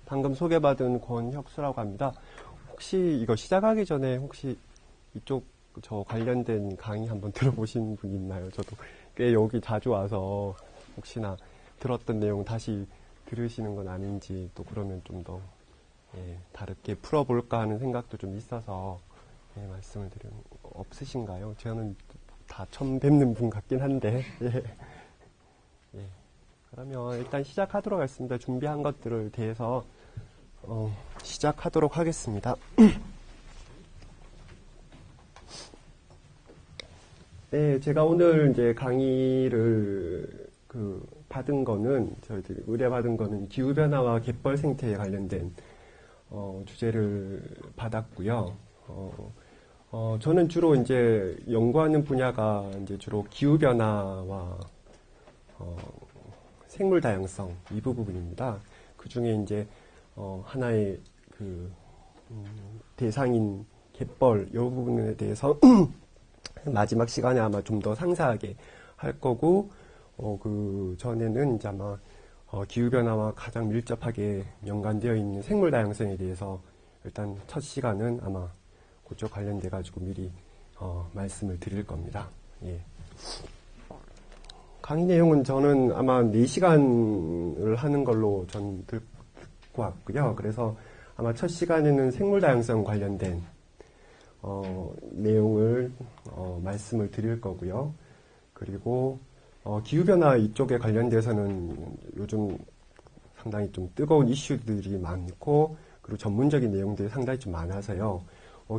방금 소개받은 권혁수라고 합니다. 혹시 이거 시작하기 전에 혹시 이쪽 저 관련된 강의 한번 들어보신 분 있나요? 저도 꽤 여기 자주 와서 혹시나 들었던 내용 다시 들으시는 건 아닌지 또 그러면 좀 더 다르게 풀어볼까 하는 생각도 좀 있어서 말씀을 드리는 없으신가요? 저는 다 처음 뵙는 분 같긴 한데 그러면 일단 시작하도록 하겠습니다. 준비한 것들을 대해서 시작하도록 하겠습니다. 네, 제가 오늘 이제 강의를 받은 거는 저희들이 의뢰받은 거는 기후 변화와 갯벌 생태에 관련된 주제를 받았고요. 저는 주로 이제 연구하는 분야가 이제 주로 기후 변화와 생물 다양성 이 부분입니다. 그 중에 이제 하나의 대상인 갯벌 이 부분에 대해서 마지막 시간에 아마 좀 더 상세하게 할 거고, 그 전에는 이제 아마 기후 변화와 가장 밀접하게 연관되어 있는 생물 다양성에 대해서 일단 첫 시간은 아마 그쪽 관련돼 가지고 미리 말씀을 드릴 겁니다. 예. 강의 내용은 저는 아마 4시간을 하는 걸로 전 듣고 왔고요. 그래서 아마 첫 시간에는 생물 다양성 관련된 내용을 말씀을 드릴 거고요. 그리고 기후변화 이쪽에 관련돼서는 요즘 상당히 좀 뜨거운 이슈들이 많고 그리고 전문적인 내용들이 상당히 좀 많아서요.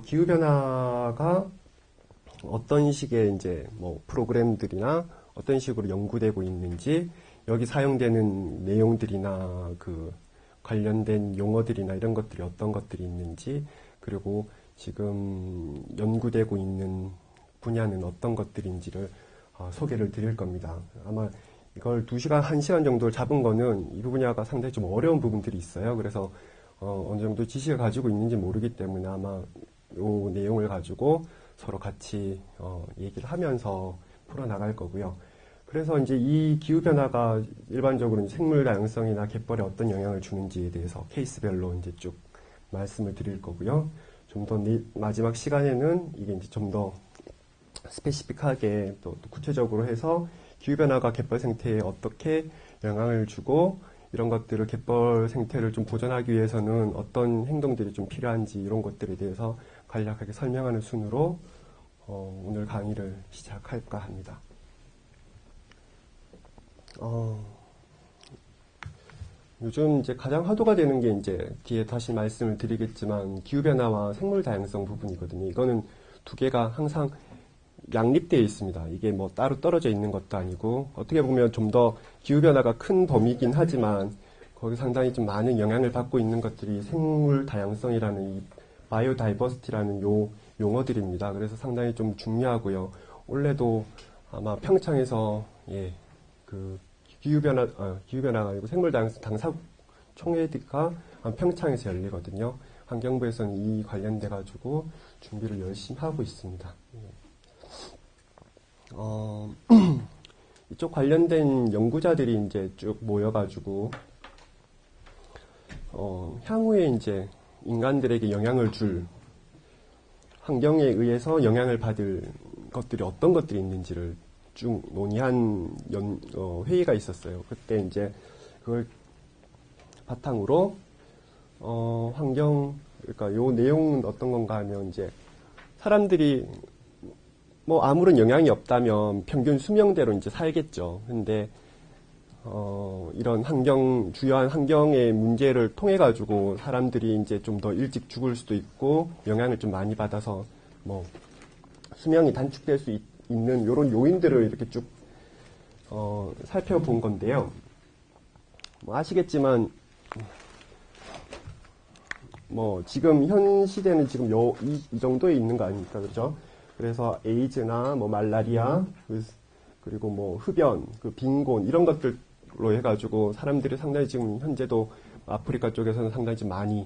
기후변화가 어떤 식의 이제 뭐 프로그램들이나 어떤 식으로 연구되고 있는지 여기 사용되는 내용들이나 그 관련된 용어들이나 이런 것들이 어떤 것들이 있는지 그리고 지금 연구되고 있는 분야는 어떤 것들인지를 소개를 드릴 겁니다. 아마 이걸 2시간, 1시간 정도 잡은 거는 이 분야가 상당히 좀 어려운 부분들이 있어요. 그래서 어느 정도 지식을 가지고 있는지 모르기 때문에 아마 이 내용을 가지고 서로 같이 얘기를 하면서 풀어나갈 거고요. 그래서 이제 이 기후변화가 일반적으로 생물 다양성이나 갯벌에 어떤 영향을 주는지에 대해서 케이스별로 이제 쭉 말씀을 드릴 거고요. 좀 더 마지막 시간에는 이게 이제 좀 더 스페시픽하게 또 구체적으로 해서 기후변화가 갯벌 생태에 어떻게 영향을 주고 이런 것들을 갯벌 생태를 좀 보존하기 위해서는 어떤 행동들이 좀 필요한지 이런 것들에 대해서 간략하게 설명하는 순으로 오늘 강의를 시작할까 합니다. 요즘 이제 가장 화두가 되는 게 이제 뒤에 다시 말씀을 드리겠지만 기후변화와 생물 다양성 부분이거든요. 이거는 두 개가 항상 양립되어 있습니다. 이게 뭐 따로 떨어져 있는 것도 아니고 어떻게 보면 좀 더 기후변화가 큰 범위이긴 하지만 거기 상당히 좀 많은 영향을 받고 있는 것들이 생물 다양성이라는 이 바이오다이버시티라는 요 용어들입니다. 그래서 상당히 좀 중요하고요. 올해도 아마 평창에서 그 기후변화가 아니고 생물 다양성 당사총회가 평창에서 열리거든요. 환경부에서는 이 관련돼 가지고 준비를 열심히 하고 있습니다. 이쪽 관련된 연구자들이 이제 쭉 모여가지고, 향후에 이제 인간들에게 영향을 줄, 환경에 의해서 영향을 받을 것들이 어떤 것들이 있는지를 쭉 논의한 회의가 있었어요. 그때 이제 그걸 바탕으로, 그러니까 요 내용은 어떤 건가 하면 이제 사람들이 뭐 아무런 영향이 없다면 평균 수명대로 이제 살겠죠. 근데 이런 주요한 환경의 문제를 통해 가지고 사람들이 이제 좀 더 일찍 죽을 수도 있고 영향을 좀 많이 받아서 뭐 수명이 단축될 수 있는 이런 요인들을 이렇게 쭉 살펴본 건데요. 뭐 아시겠지만 뭐 지금 현 시대는 지금 이 정도에 있는 거 아닙니까, 그렇죠? 그래서 에이즈나 뭐 말라리아 그리고 뭐 흡연, 빈곤 이런 것들로 해가지고 사람들이 상당히 지금 현재도 아프리카 쪽에서는 상당히 좀 많이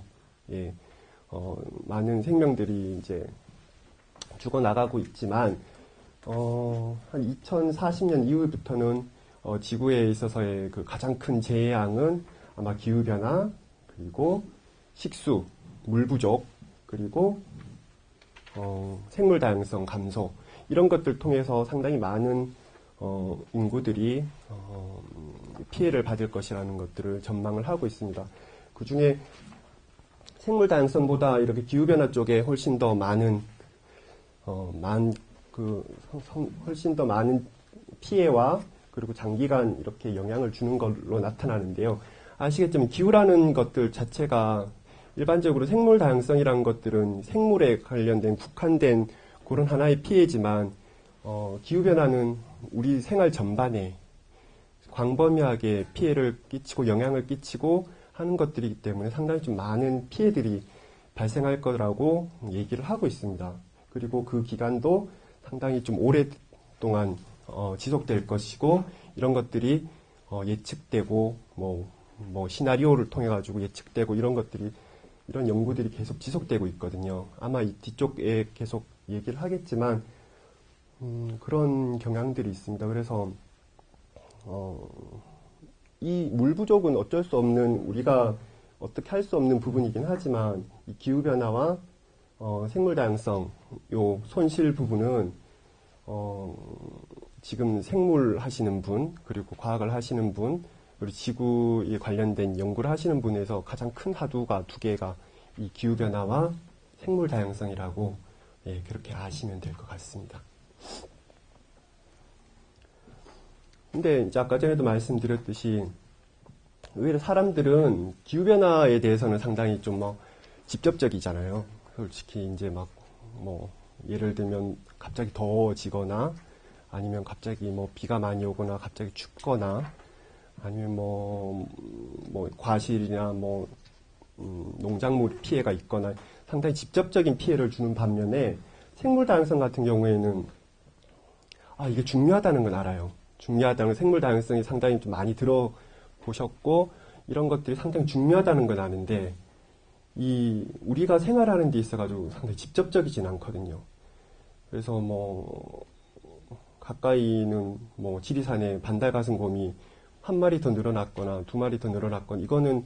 많은 생명들이 이제 죽어 나가고 있지만 한 2040년 이후부터는 지구에 있어서의 그 가장 큰 재해양은 아마 기후 변화 그리고 식수, 물 부족, 그리고 생물 다양성 감소 이런 것들 통해서 상당히 많은 인구들이 피해를 받을 것이라는 것들을 전망을 하고 있습니다. 그 중에 생물 다양성보다 이렇게 기후변화 쪽에 훨씬 더 많은 훨씬 더 많은 피해와 그리고 장기간 이렇게 영향을 주는 걸로 나타나는데요. 아시겠지만 기후라는 것들 자체가 일반적으로 생물 다양성이라는 것들은 생물에 관련된 국한된 그런 하나의 피해지만 기후변화는 우리 생활 전반에 광범위하게 피해를 끼치고 영향을 끼치고 하는 것들이기 때문에 상당히 좀 많은 피해들이 발생할 거라고 얘기를 하고 있습니다. 그리고 그 기간도 상당히 좀 오랫동안 지속될 것이고 이런 것들이 예측되고 뭐 시나리오를 통해 가지고 예측되고 이런 것들이 이런 연구들이 계속 지속되고 있거든요. 아마 이 뒤쪽에 계속 얘기를 하겠지만 그런 경향들이 있습니다. 그래서 이 물 부족은 어쩔 수 없는 우리가 어떻게 할 수 없는 부분이긴 하지만 이 기후 변화와 생물 다양성 요 손실 부분은 지금 생물 하시는 분 그리고 과학을 하시는 분 그리고 지구에 관련된 연구를 하시는 분에서 가장 큰 화두가 두 개가 이 기후 변화와 생물 다양성이라고 그렇게 아시면 될 것 같습니다. 근데 이제 아까 전에도 말씀드렸듯이 의외로 사람들은 기후 변화에 대해서는 상당히 좀 직접적이잖아요. 솔직히 이제 예를 들면 갑자기 더워지거나 아니면 갑자기 비가 많이 오거나 갑자기 춥거나 아니면 과실이나 농작물 피해가 있거나 상당히 직접적인 피해를 주는 반면에 생물 다양성 같은 경우에는 이게 중요하다는 건 알아요. 중요하다는 생물 다양성이 상당히 좀 많이 들어보셨고 이런 것들이 상당히 중요하다는 건 아는데 우리가 생활하는 데 있어가지고 상당히 직접적이진 않거든요. 그래서 가까이는 지리산에 반달가슴곰이 한 마리 더 늘어났거나 두 마리 더 늘어났거나 이거는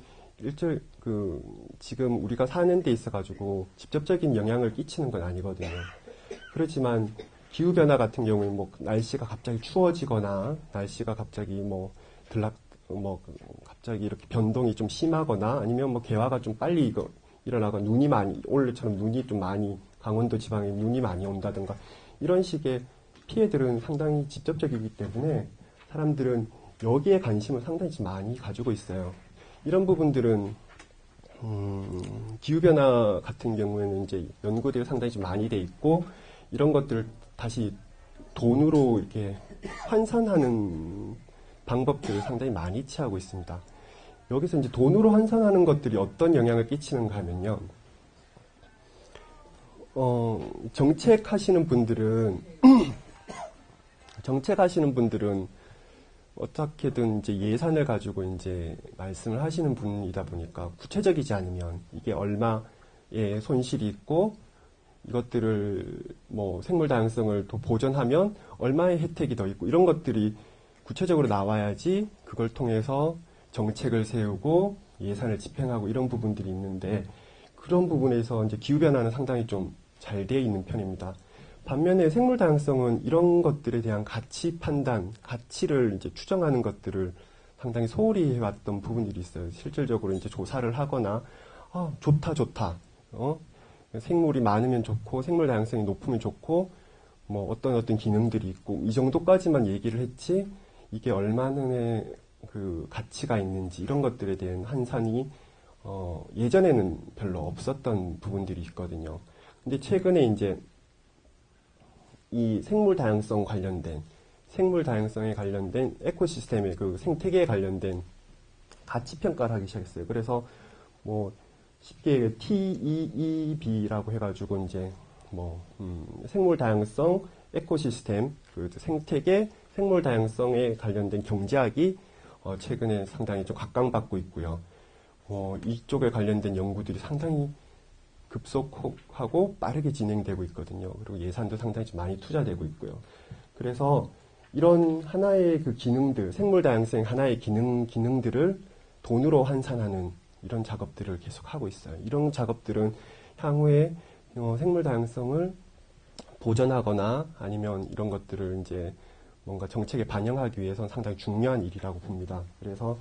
지금 우리가 사는 데 있어가지고 직접적인 영향을 끼치는 건 아니거든요. 그렇지만 기후변화 같은 경우에 날씨가 갑자기 추워지거나 날씨가 갑자기 갑자기 이렇게 변동이 좀 심하거나 아니면 개화가 좀 빨리 일어나거나 눈이 많이 올해처럼 눈이 좀 많이 강원도 지방에 눈이 많이 온다든가 이런 식의 피해들은 상당히 직접적이기 때문에 사람들은 여기에 관심을 상당히 많이 가지고 있어요. 이런 부분들은 기후변화 같은 경우에는 이제 연구들이 상당히 좀 많이 돼 있고 이런 것들을 다시 돈으로 이렇게 환산하는 방법들을 상당히 많이 취하고 있습니다. 여기서 이제 돈으로 환산하는 것들이 어떤 영향을 끼치는가 하면요. 정책하시는 분들은 어떻게든 이제 예산을 가지고 이제 말씀을 하시는 분이다 보니까 구체적이지 않으면 이게 얼마의 손실이 있고 이것들을 생물 다양성을 더 보존하면 얼마의 혜택이 더 있고 이런 것들이 구체적으로 나와야지 그걸 통해서 정책을 세우고 예산을 집행하고 이런 부분들이 있는데 그런 부분에서 이제 기후변화는 상당히 좀 잘 되어 있는 편입니다. 반면에 생물 다양성은 이런 것들에 대한 가치 판단, 가치를 이제 추정하는 것들을 상당히 소홀히 해왔던 부분들이 있어요. 실질적으로 이제 조사를 하거나, 좋다. 생물이 많으면 좋고, 생물 다양성이 높으면 좋고, 어떤 기능들이 있고, 이 정도까지만 얘기를 했지, 이게 얼마나의 그 가치가 있는지, 이런 것들에 대한 환산이, 예전에는 별로 없었던 부분들이 있거든요. 근데 최근에 이제, 이 생물 다양성에 관련된 에코시스템의 그 생태계에 관련된 가치 평가를 하기 시작했어요. 그래서 쉽게 TEEB라고 해가지고 이제 생물 다양성 에코시스템 그 생태계 생물 다양성에 관련된 경제학이 최근에 상당히 좀 각광받고 있고요. 이쪽에 관련된 연구들이 상당히 급속하고 빠르게 진행되고 있거든요. 그리고 예산도 상당히 좀 많이 투자되고 있고요. 그래서 이런 하나의 그 기능들, 생물 다양성 하나의 기능들을 돈으로 환산하는 이런 작업들을 계속 하고 있어요. 이런 작업들은 향후에 생물 다양성을 보전하거나 아니면 이런 것들을 이제 뭔가 정책에 반영하기 위해서는 상당히 중요한 일이라고 봅니다. 그래서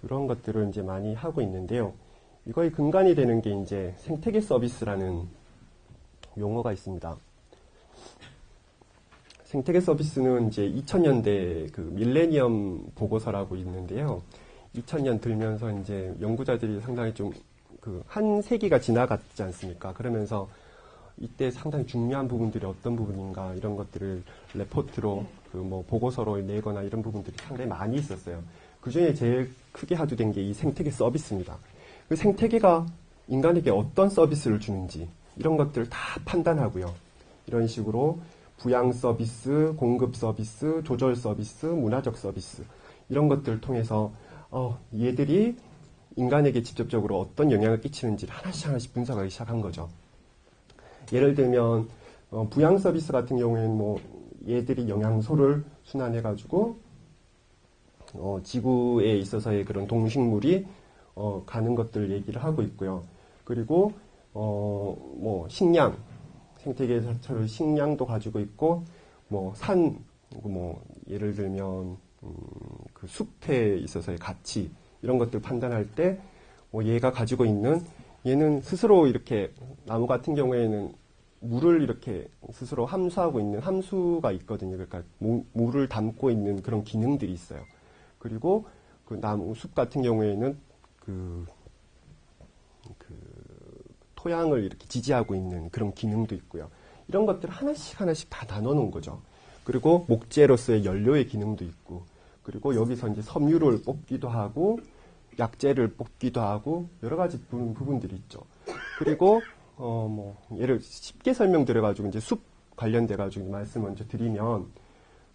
이런 것들을 이제 많이 하고 있는데요. 이거의 근간이 되는 게 이제 생태계 서비스라는 용어가 있습니다. 생태계 서비스는 이제 2000년대 그 밀레니엄 보고서라고 있는데요. 2000년 들면서 이제 연구자들이 상당히 좀 그 한 세기가 지나갔지 않습니까? 그러면서 이때 상당히 중요한 부분들이 어떤 부분인가 이런 것들을 레포트로 그 뭐 보고서로 내거나 이런 부분들이 상당히 많이 있었어요. 그 중에 제일 크게 화두된 게 이 생태계 서비스입니다. 그 생태계가 인간에게 어떤 서비스를 주는지 이런 것들을 다 판단하고요. 이런 식으로 부양 서비스, 공급 서비스, 조절 서비스, 문화적 서비스 이런 것들을 통해서 얘들이 인간에게 직접적으로 어떤 영향을 끼치는지를 하나씩 분석하기 시작한 거죠. 예를 들면 부양 서비스 같은 경우에는 뭐 얘들이 영양소를 순환해가지고 지구에 있어서의 그런 동식물이 가는 것들 얘기를 하고 있고요. 그리고 뭐 식량 생태계에서 식량도 가지고 있고 뭐 예를 들면 그 숲에 있어서의 가치 이런 것들 판단할 때 얘가 가지고 있는 얘는 스스로 이렇게 나무 같은 경우에는 물을 이렇게 스스로 함수하고 있는 함수가 있거든요. 그러니까 물을 담고 있는 그런 기능들이 있어요. 그리고 그 나무 숲 같은 경우에는 그 토양을 이렇게 지지하고 있는 그런 기능도 있고요. 이런 것들 하나씩 다 나눠놓은 거죠. 그리고 목재로서의 연료의 기능도 있고, 그리고 여기서 이제 섬유를 뽑기도 하고, 약재를 뽑기도 하고, 여러 가지 부분들이 있죠. 그리고, 예를 쉽게 설명드려가지고, 이제 숲 관련돼가지고 말씀 먼저 드리면,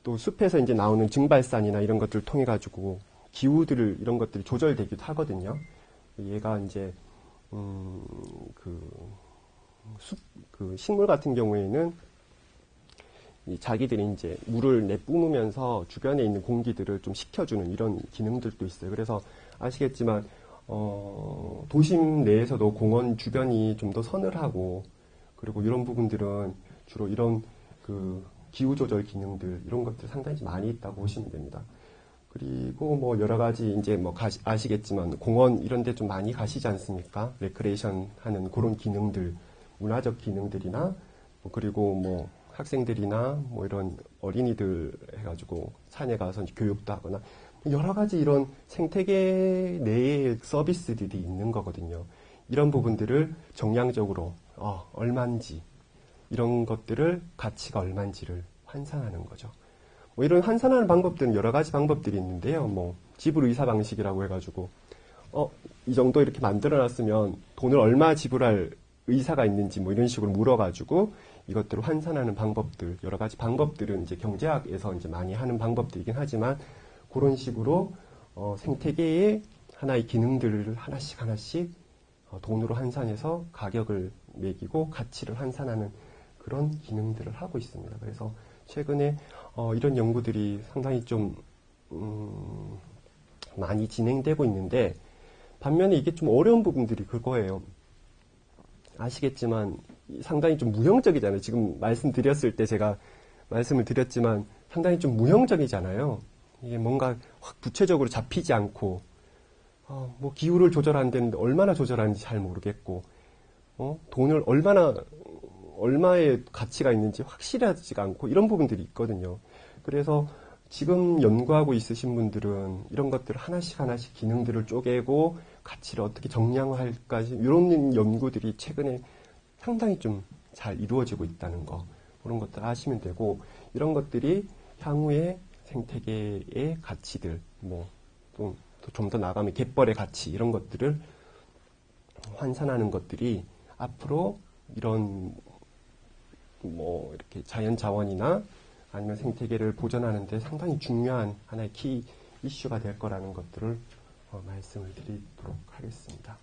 또 숲에서 이제 나오는 증발산이나 이런 것들을 통해가지고, 이런 것들이 조절되기도 하거든요. 얘가 이제, 식물 같은 경우에는 자기들이 이제 물을 내뿜으면서 주변에 있는 공기들을 좀 식혀주는 이런 기능들도 있어요. 그래서 아시겠지만, 도심 내에서도 공원 주변이 좀 더 서늘하고, 그리고 이런 부분들은 주로 이런 기후 조절 기능들, 이런 것들 상당히 많이 있다고 보시면 됩니다. 그리고 뭐 여러 가지 이제 뭐 아시겠지만 공원 이런 데 좀 많이 가시지 않습니까? 레크레이션 하는 그런 기능들, 문화적 기능들이나 그리고 뭐 학생들이나 뭐 이런 어린이들 해가지고 산에 가서 교육도 하거나 여러 가지 이런 생태계 내의 서비스들이 있는 거거든요. 이런 부분들을 정량적으로 얼마인지 이런 것들을 가치가 얼마인지를 환산하는 거죠. 뭐 이런 환산하는 방법들은 여러 가지 방법들이 있는데요. 뭐 지불 의사 방식이라고 해가지고 이 정도 이렇게 만들어놨으면 돈을 얼마 지불할 의사가 있는지 뭐 이런 식으로 물어가지고 이것들을 환산하는 방법들 여러 가지 방법들은 이제 경제학에서 이제 많이 하는 방법들이긴 하지만 그런 식으로 생태계의 하나의 기능들을 하나씩 돈으로 환산해서 가격을 매기고 가치를 환산하는 그런 기능들을 하고 있습니다. 그래서 최근에 이런 연구들이 상당히 좀 많이 진행되고 있는데 반면에 이게 좀 어려운 부분들이 그거예요. 아시겠지만 상당히 좀 무형적이잖아요. 지금 말씀드렸을 때 제가 말씀을 드렸지만 상당히 좀 무형적이잖아요. 이게 뭔가 확 구체적으로 잡히지 않고 뭐 기후를 조절하는데 얼마나 조절하는지 잘 모르겠고 돈을 얼마의 가치가 있는지 확실하지가 않고 이런 부분들이 있거든요. 그래서 지금 연구하고 있으신 분들은 이런 것들을 하나씩 기능들을 쪼개고 가치를 어떻게 정량화할까지 이런 연구들이 최근에 상당히 좀 잘 이루어지고 있다는 거 그런 것들 아시면 되고 이런 것들이 향후에 생태계의 가치들 뭐 좀 더 나가면 갯벌의 가치 이런 것들을 환산하는 것들이 앞으로 이런 뭐 이렇게 자연 자원이나 아니면 생태계를 보존하는 데 상당히 중요한 하나의 키 이슈가 될 거라는 것들을 말씀을 드리도록 하겠습니다.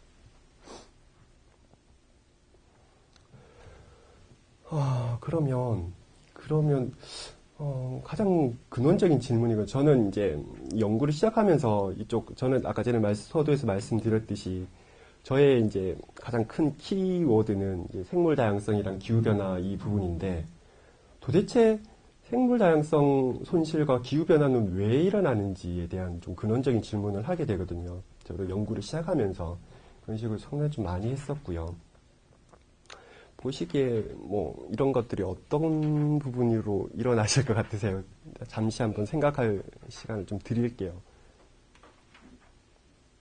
그러면 가장 근원적인 질문이고 저는 이제 연구를 시작하면서 저는 아까 전에 서두에서 말씀드렸듯이 저의 이제 가장 큰 키워드는 이제 생물 다양성이랑 기후 변화 이 부분인데 도대체 생물 다양성 손실과 기후 변화는 왜 일어나는지에 대한 좀 근원적인 질문을 하게 되거든요. 저도 연구를 시작하면서 그런 식으로 상당히 좀 많이 했었고요. 보시기에 뭐 이런 것들이 어떤 부분으로 일어나실 것 같으세요? 잠시 한번 생각할 시간을 좀 드릴게요.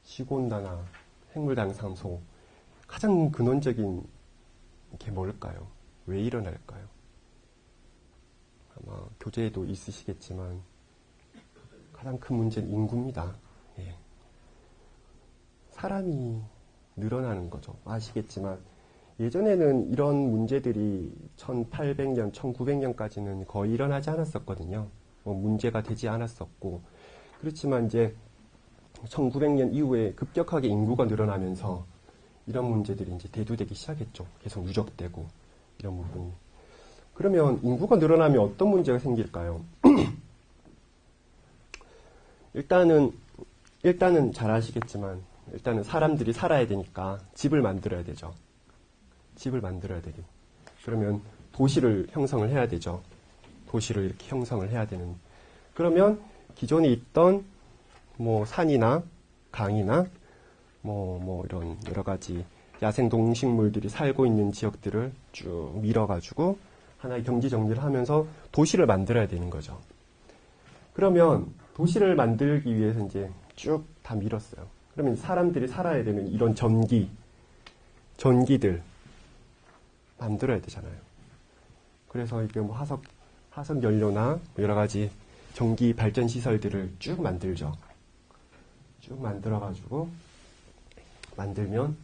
지구온난화, 생물 다양성, 가장 근원적인 게 뭘까요? 왜 일어날까요? 아마 교재에도 있으시겠지만 가장 큰 문제는 인구입니다. 예. 사람이 늘어나는 거죠. 아시겠지만 예전에는 이런 문제들이 1800년, 1900년까지는 거의 일어나지 않았었거든요. 뭐 문제가 되지 않았었고 그렇지만 이제 1900년 이후에 급격하게 인구가 늘어나면서 이런 문제들이 이제 대두되기 시작했죠. 계속 누적되고 이런 부분이. 그러면 인구가 늘어나면 어떤 문제가 생길까요? 일단은 잘 아시겠지만 일단은 사람들이 살아야 되니까 집을 만들어야 되죠. 집을 만들어야 되고 그러면 도시를 형성을 해야 되죠. 도시를 이렇게 형성을 해야 되는. 그러면 기존에 있던 뭐 산이나 강이나 뭐 이런 여러 가지 야생 동식물들이 살고 있는 지역들을 쭉 밀어가지고 하나의 경지 정리를 하면서 도시를 만들어야 되는 거죠. 그러면 도시를 만들기 위해서 이제 쭉 다 밀었어요. 그러면 사람들이 살아야 되는 이런 전기들 만들어야 되잖아요. 그래서 이게 뭐 화석 연료나 여러 가지 전기 발전 시설들을 쭉 만들죠. 쭉 만들어가지고 만들면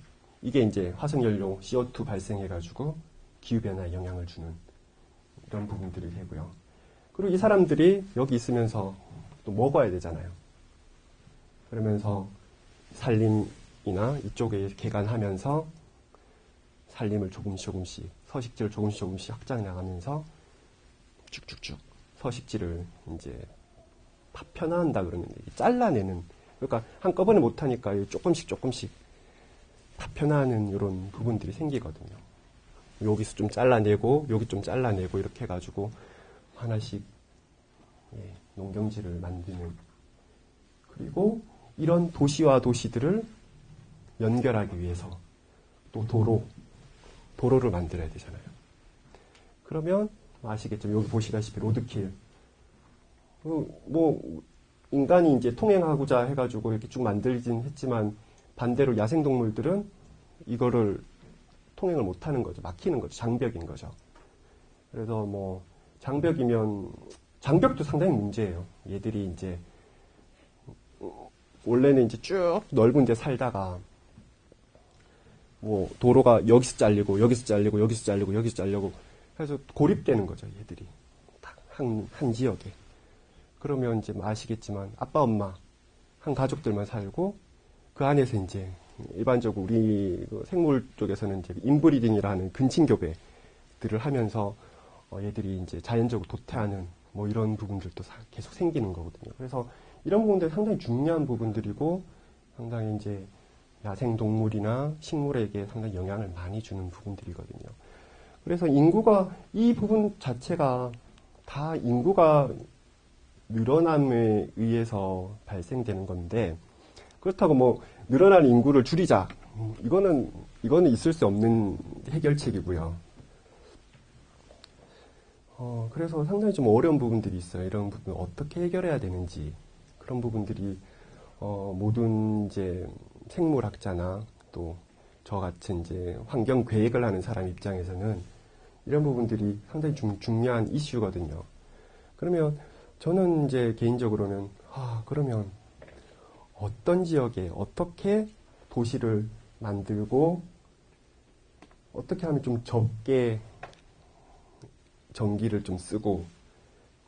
이게 이제 화석 연료 CO2 발생해가지고 기후 변화에 영향을 주는 이런 부분들이 되고요. 그리고 이 사람들이 여기 있으면서 또 먹어야 되잖아요. 그러면서 산림이나 이쪽에 개간하면서 산림을 조금씩 서식지를 조금씩 확장해 나가면서 쭉쭉쭉 서식지를 이제 파편화한다 그러면 잘라내는, 그러니까 한꺼번에 못하니까 조금씩 파편화하는 이런 부분들이 생기거든요. 여기서 좀 잘라내고 여기 좀 잘라내고 이렇게 해가지고 하나씩 농경지를 만드는. 그리고 이런 도시와 도시들을 연결하기 위해서 또 도로를 만들어야 되잖아요. 그러면 아시겠죠? 여기 보시다시피 로드킬. 뭐 인간이 이제 통행하고자 해가지고 이렇게 쭉 만들긴 했지만 반대로 야생동물들은 이거를 통행을 못하는 거죠. 막히는 거죠. 장벽인 거죠. 그래서 뭐 장벽도 상당히 문제예요. 얘들이 이제 원래는 이제 쭉 넓은 데 살다가 뭐 도로가 여기서 잘리고 그래서 고립되는 거죠. 얘들이 딱 한 지역에. 그러면 이제 뭐 아시겠지만 아빠 엄마 한 가족들만 살고 그 안에서 이제 일반적으로 우리 생물 쪽에서는 이제 인브리딩이라는 근친교배들을 하면서 얘들이 이제 자연적으로 도태하는 뭐 이런 부분들도 계속 생기는 거거든요. 그래서 이런 부분들이 상당히 중요한 부분들이고 상당히 이제 야생 동물이나 식물에게 상당히 영향을 많이 주는 부분들이거든요. 그래서 이 부분 자체가 다 인구가 늘어남에 의해서 발생되는 건데, 그렇다고 뭐 늘어난 인구를 줄이자, 이거는 있을 수 없는 해결책이고요. 그래서 상당히 좀 어려운 부분들이 있어요. 이런 부분 어떻게 해결해야 되는지. 그런 부분들이 모든 이제 생물학자나 또 저같이 이제 환경 계획을 하는 사람 입장에서는 이런 부분들이 상당히 중요한 이슈거든요. 그러면 저는 이제 개인적으로는 그러면 어떤 지역에 어떻게 도시를 만들고 어떻게 하면 좀 적게 전기를 좀 쓰고,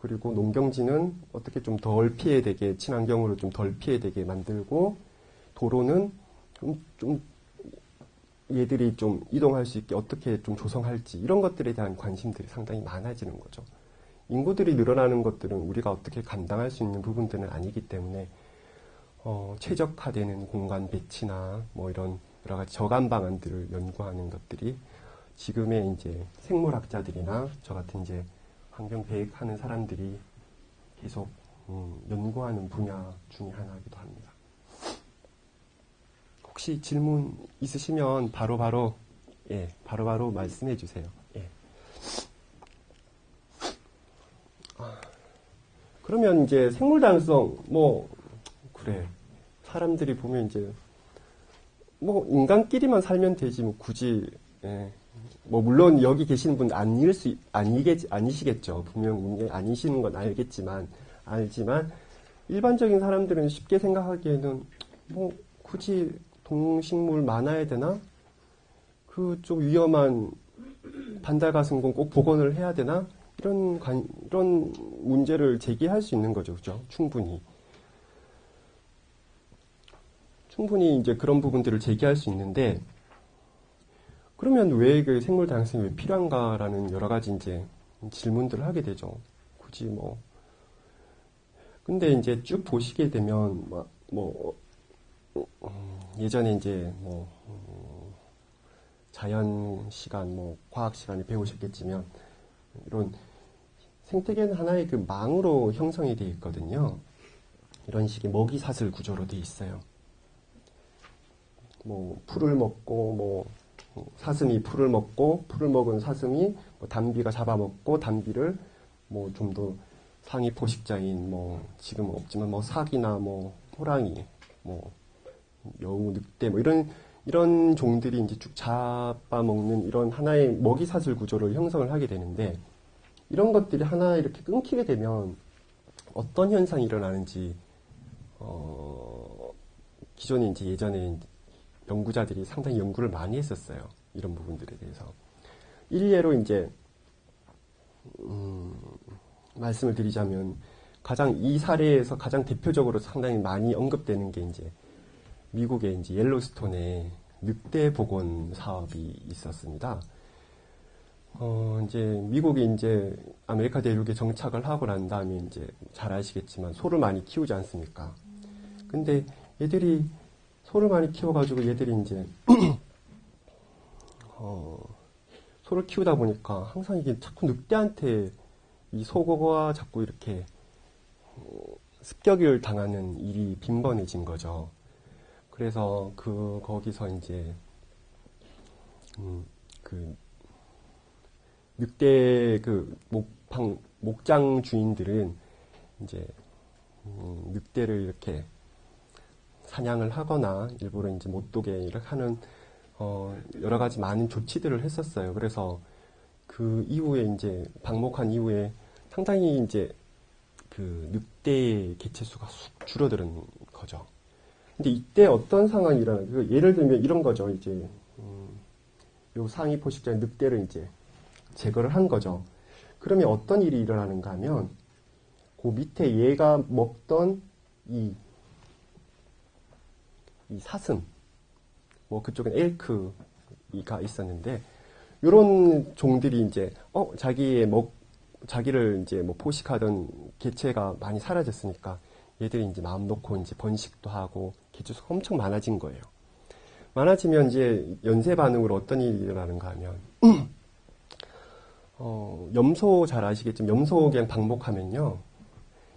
그리고 농경지는 어떻게 좀 덜 피해되게, 친환경으로 좀 덜 피해되게 만들고, 도로는 좀 얘들이 좀 이동할 수 있게 어떻게 좀 조성할지, 이런 것들에 대한 관심들이 상당히 많아지는 거죠. 인구들이 늘어나는 것들은 우리가 어떻게 감당할 수 있는 부분들은 아니기 때문에 최적화되는 공간 배치나 뭐 이런 여러 가지 저감 방안들을 연구하는 것들이 지금의 이제 생물학자들이나 저 같은 이제 환경 계획하는 사람들이 계속 연구하는 분야 중에 하나이기도 합니다. 혹시 질문 있으시면 바로바로 말씀해 주세요. 예. 그러면 이제 생물 다양성 그래. 사람들이 보면 이제 인간끼리만 살면 되지 굳이 물론 여기 계시는 분 아니시겠죠. 분명 아니시는 건 알지만 일반적인 사람들은 쉽게 생각하기에는 굳이 동식물 많아야 되나? 그 좀 위험한 반달가슴공 꼭 복원을 해야 되나? 이런 문제를 제기할 수 있는 거죠. 그죠? 충분히 이제 그런 부분들을 제기할 수 있는데, 그러면 왜 그 생물 다양성이 왜 필요한가라는 여러 가지 이제 질문들을 하게 되죠. 굳이 근데 이제 쭉 보시게 되면, 예전에 이제 자연 시간, 과학 시간에 배우셨겠지만, 이런 생태계는 하나의 그 망으로 형성이 되어 있거든요. 이런 식의 먹이 사슬 구조로 되어 있어요. 풀을 먹고, 사슴이 풀을 먹고, 풀을 먹은 사슴이 담비가 잡아먹고, 담비를 좀 더 상위 포식자인 지금은 없지만 사기나 호랑이, 여우, 늑대 이런 종들이 이제 쭉 잡아먹는 이런 하나의 먹이 사슬 구조를 형성을 하게 되는데, 이런 것들이 하나 이렇게 끊기게 되면 어떤 현상이 일어나는지 기존에 이제 예전에 연구자들이 상당히 연구를 많이 했었어요. 이런 부분들에 대해서. 일례로 이제 말씀을 드리자면 이 사례에서 가장 대표적으로 상당히 많이 언급되는 게 이제 미국의 이제 옐로스톤에 늑대 복원 사업이 있었습니다. 이제 미국이 이제 아메리카 대륙에 정착을 하고 난 다음에 이제 잘 아시겠지만 소를 많이 키우지 않습니까? 근데 얘들이 소를 많이 키워가지고 얘들이 이제 소를 키우다 보니까 항상 이게 자꾸 늑대한테 이 소가 자꾸 이렇게 습격을 당하는 일이 빈번해진 거죠. 그래서 거기서 이제 늑대 목장 주인들은 이제 늑대를 이렇게 사냥을 하거나 일부러 이제 못 두게 이렇게 하는 여러 가지 많은 조치들을 했었어요. 그래서 그 이후에 이제 방목한 이후에 상당히 이제 그 늑대의 개체수가 쑥 줄어드는 거죠. 근데 이때 어떤 상황이 일어나요? 예를 들면 이런 거죠. 이제 요 상위 포식자의 늑대를 이제 제거를 한 거죠. 그러면 어떤 일이 일어나는가 하면 그 밑에 얘가 먹던 이 사슴, 그쪽엔 엘크가 있었는데 요런 종들이 이제 자기를 이제 포식하던 개체가 많이 사라졌으니까 얘들이 이제 마음 놓고 이제 번식도 하고 개체수가 엄청 많아진 거예요. 많아지면 이제 연쇄 반응으로 어떤 일이 일어나는가 하면 염소 잘 아시겠지만 염소 그냥 방목하면요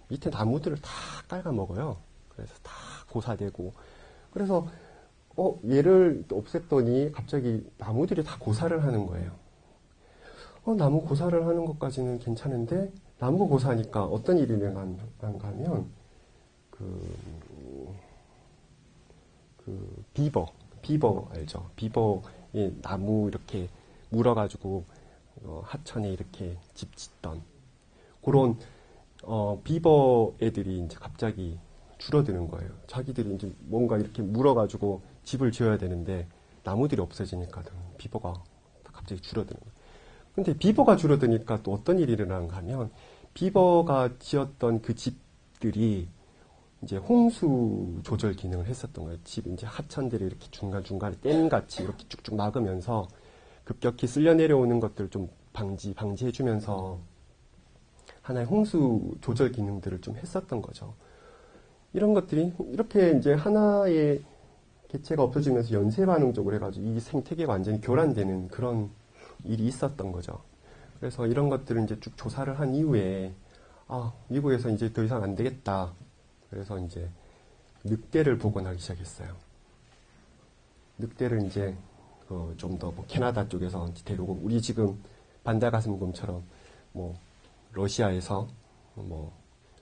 밑에 나무들을 다 깔아먹어요. 그래서 다 고사되고 그래서 얘를 없앴더니 갑자기 나무들이 다 고사를 하는 거예요. 나무 고사를 하는 것까지는 괜찮은데 나무 고사하니까 어떤 일이 일어난가 하면 비버 알죠? 비버의 나무 이렇게 물어가지고 하천에 이렇게 집 짓던 그런 비버 애들이 이제 갑자기 줄어드는 거예요. 자기들이 이제 뭔가 이렇게 물어가지고 집을 지어야 되는데 나무들이 없어지니까 비버가 갑자기 줄어드는 거예요. 근데 비버가 줄어드니까 또 어떤 일이 일어나는가 하면 비버가 지었던 그 집들이 이제 홍수 조절 기능을 했었던 거예요. 집 이제 하천들이 이렇게 중간중간에 댐같이 이렇게 쭉쭉 막으면서 급격히 쓸려 내려오는 것들을 좀 방지해주면서 하나의 홍수 조절 기능들을 좀 했었던 거죠. 이런 것들이 이렇게 이제 하나의 개체가 없어지면서 연쇄 반응 쪽으로 해가지고 이 생태계가 완전히 교란되는 그런 일이 있었던 거죠. 그래서 이런 것들을 이제 쭉 조사를 한 이후에 미국에서 이제 더 이상 안 되겠다. 그래서 이제 늑대를 복원하기 시작했어요. 늑대를 이제 좀 더 캐나다 쪽에서 데려오고 우리 지금 반달가슴곰처럼 뭐 러시아에서 뭐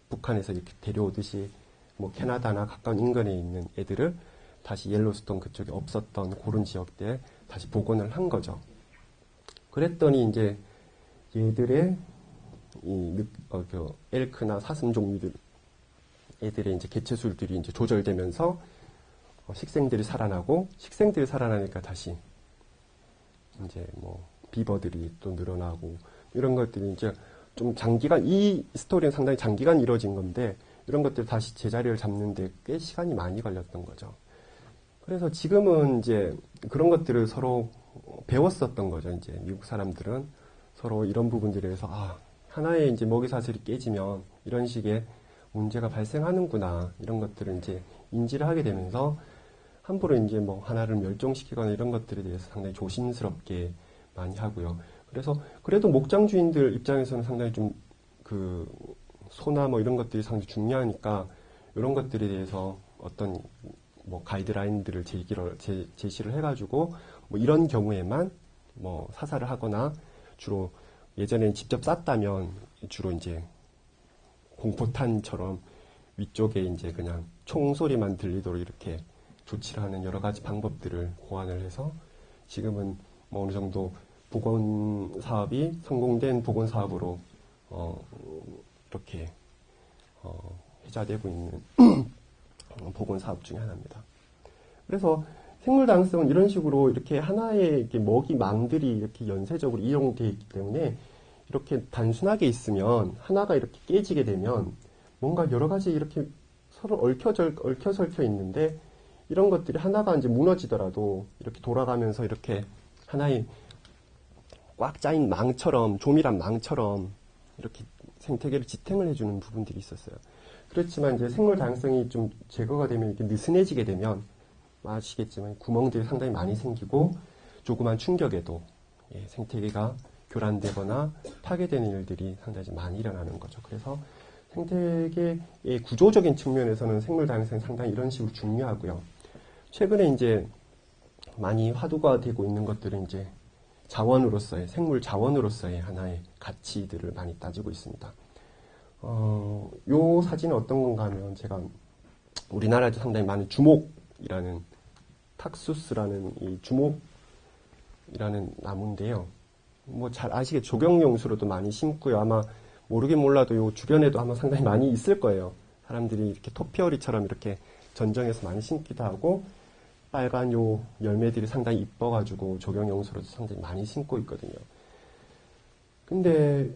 북한에서 이렇게 데려오듯이 뭐 캐나다나 가까운 인근에 있는 애들을 다시 옐로스톤 그쪽에 없었던 그런 지역대에 다시 복원을 한 거죠. 그랬더니 이제 얘들의 엘크나 사슴 종류들 애들의 이제 개체수들이 이제 조절되면서 식생들이 살아나고 식생들이 살아나니까 다시 이제 뭐 비버들이 또 늘어나고 이런 것들이 이제 좀 장기간 이 스토리는 상당히 장기간 이루어진 건데 이런 것들 다시 제자리를 잡는데 꽤 시간이 많이 걸렸던 거죠. 그래서 지금은 이제 그런 것들을 서로 배웠었던 거죠. 이제 미국 사람들은 서로 이런 부분들에 대해서 하나의 이제 먹이 사슬이 깨지면 이런 식의 문제가 발생하는구나 이런 것들을 이제 인지를 하게 되면서 함부로 이제 뭐 하나를 멸종시키거나 이런 것들에 대해서 상당히 조심스럽게 많이 하고요. 그래서 그래도 목장 주인들 입장에서는 상당히 좀 그 소나 뭐 이런 것들이 상당히 중요하니까 이런 것들에 대해서 어떤 뭐 가이드라인들을 제시를 해가지고 뭐 이런 경우에만 뭐 사살을 하거나 주로 예전에는 직접 쐈다면 주로 이제 공포탄처럼 위쪽에 이제 그냥 총소리만 들리도록 이렇게 조치를 하는 여러 가지 방법들을 고안을 해서 지금은 뭐 어느 정도 복원 사업이 성공된 복원 사업으로 이렇게 회자되고 있는 복원 사업 중에 하나입니다. 그래서 생물 다양성은 이런 식으로 이렇게 하나의 이렇게 먹이 망들이 이렇게 연쇄적으로 이용되어 있기 때문에 이렇게 단순하게 있으면 하나가 이렇게 깨지게 되면 뭔가 여러 가지 이렇게 서로 얽혀설켜 있는데 이런 것들이 하나가 이제 무너지더라도 이렇게 돌아가면서 이렇게 하나의 꽉 짜인 망처럼 조밀한 망처럼 이렇게 생태계를 지탱을 해주는 부분들이 있었어요. 그렇지만 이제 생물 다양성이 좀 제거가 되면 이렇게 느슨해지게 되면 아시겠지만 구멍들이 상당히 많이 생기고 조그만 충격에도 생태계가 교란되거나 파괴되는 일들이 상당히 많이 일어나는 거죠. 그래서 생태계의 구조적인 측면에서는 생물 다양성이 상당히 이런 식으로 중요하고요. 최근에 이제 많이 화두가 되고 있는 것들은 이제 자원으로서의 생물 자원으로서의 하나의 가치들을 많이 따지고 있습니다. 요 사진은 어떤 건가 하면 제가 우리나라에도 상당히 많은 주목이라는 탁수스라는 이 주목이라는 나무인데요. 뭐 잘 아시겠죠. 조경용수로도 많이 심고요. 아마 모르긴 몰라도 요 주변에도 아마 상당히 많이 있을 거예요. 사람들이 이렇게 토피어리처럼 이렇게 전정해서 많이 심기도 하고 빨간 요 열매들이 상당히 이뻐가지고 조경용수로도 상당히 많이 심고 있거든요. 근데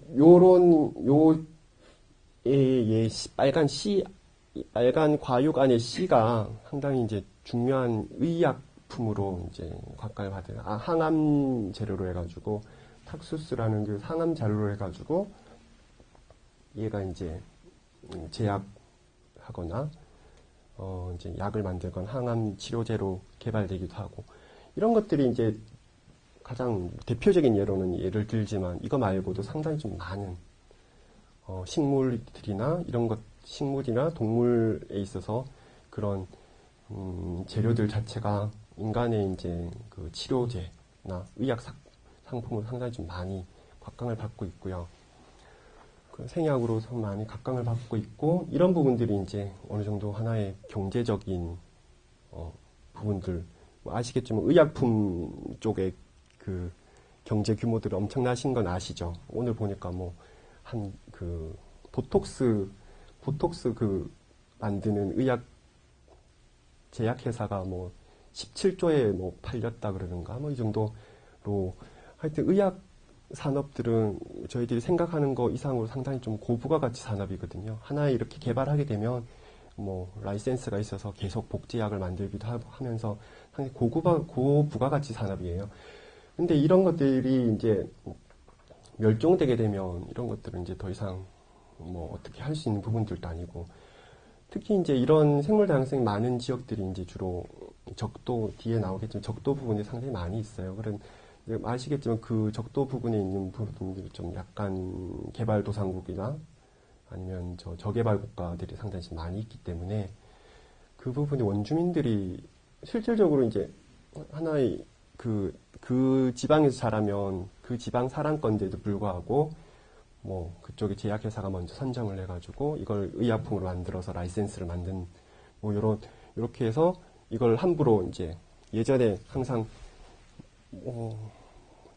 빨간 과육 안에 씨가 상당히 이제 중요한 의약품으로 이제 각광을 받아요. 항암 재료로 해가지고 탁수스라는 그 항암 재료로 해가지고 얘가 이제 제약하거나 이제 약을 만들거나 항암 치료제로 개발되기도 하고 이런 것들이 이제 가장 대표적인 예로는 예를 들지만 이거 말고도 상당히 좀 많은 식물들이나 이런 것 식물이나 동물에 있어서 그런 재료들 자체가 인간의 이제 그 치료제나 의학 상품으로 상당히 좀 많이 각광을 받고 있고요. 그 생약으로 많이 각광을 받고 있고 이런 부분들이 이제 어느 정도 하나의 경제적인 부분들 뭐 아시겠지만 의약품 쪽에 그 경제 규모들이 엄청나신 건 아시죠? 오늘 보니까 뭐 한 그 보톡스 그 만드는 의약 제약회사가 뭐 17조에 뭐 팔렸다 그러는가 뭐 이 정도로 하여튼 의약 산업들은 저희들이 생각하는 거 이상으로 상당히 좀 고부가가치 산업이거든요. 하나에 이렇게 개발하게 되면 뭐 라이센스가 있어서 계속 복제약을 만들기도 하면서 상당히 고부가가치 산업이에요. 근데 이런 것들이 이제 멸종되게 되면 이런 것들은 이제 더 이상 뭐 어떻게 할 수 있는 부분들도 아니고 특히 이제 이런 생물 다양성이 많은 지역들이 이제 주로 적도 뒤에 나오겠지만 적도 부분이 상당히 많이 있어요. 그런 아시겠지만 그 적도 부분에 있는 부분들이 좀 약간 개발도상국이나 아니면 저개발 국가들이 상당히 좀 많이 있기 때문에 그 부분에 원주민들이 실질적으로 이제 하나의 그 지방에서 자라면 그 지방 사랑권인데도 불구하고 뭐 그쪽에 제약회사가 먼저 선정을 해가지고 이걸 의약품으로 만들어서 라이센스를 만든 뭐 요렇게 해서 이걸 함부로 이제 예전에 항상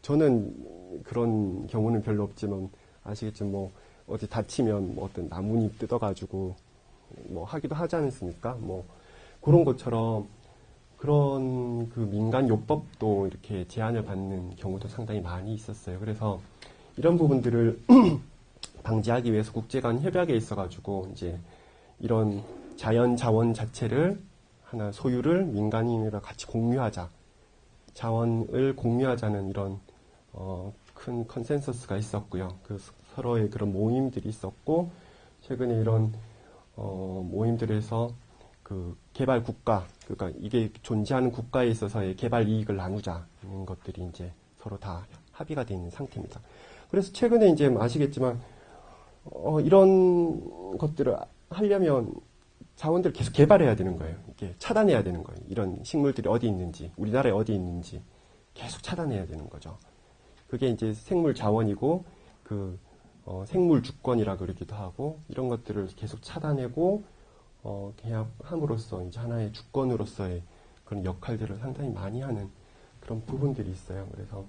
저는 그런 경우는 별로 없지만 아시겠지만 뭐 어디 다치면 뭐 어떤 나뭇잎 뜯어가지고 뭐 하기도 하지 않습니까? 뭐 그런 것처럼 그런 그 민간 요법도 이렇게 제한을 받는 경우도 상당히 많이 있었어요. 그래서 이런 부분들을 방지하기 위해서 국제 간 협약에 있어가지고 이제 이런 자연 자원 자체를 하나 소유를 민간인이랑 같이 공유하자, 자원을 공유하자는 이런 큰 컨센서스가 있었고요. 그 서로의 그런 모임들이 있었고 최근에 이런 모임들에서 그 개발 국가, 그러니까 이게 존재하는 국가에 있어서의 개발 이익을 나누자는 것들이 이제 서로 다 합의가 되어 있는 상태입니다. 그래서 최근에 이제 아시겠지만 이런 것들을 하려면 자원들을 계속 개발해야 되는 거예요. 이렇게 차단해야 되는 거예요. 이런 식물들이 어디 있는지, 우리나라에 어디 있는지 계속 차단해야 되는 거죠. 그게 이제 생물 자원이고 생물 주권이라 그러기도 하고 이런 것들을 계속 차단하고 계약함으로써 이제 하나의 주권으로서의 그런 역할들을 상당히 많이 하는 그런 부분들이 있어요. 그래서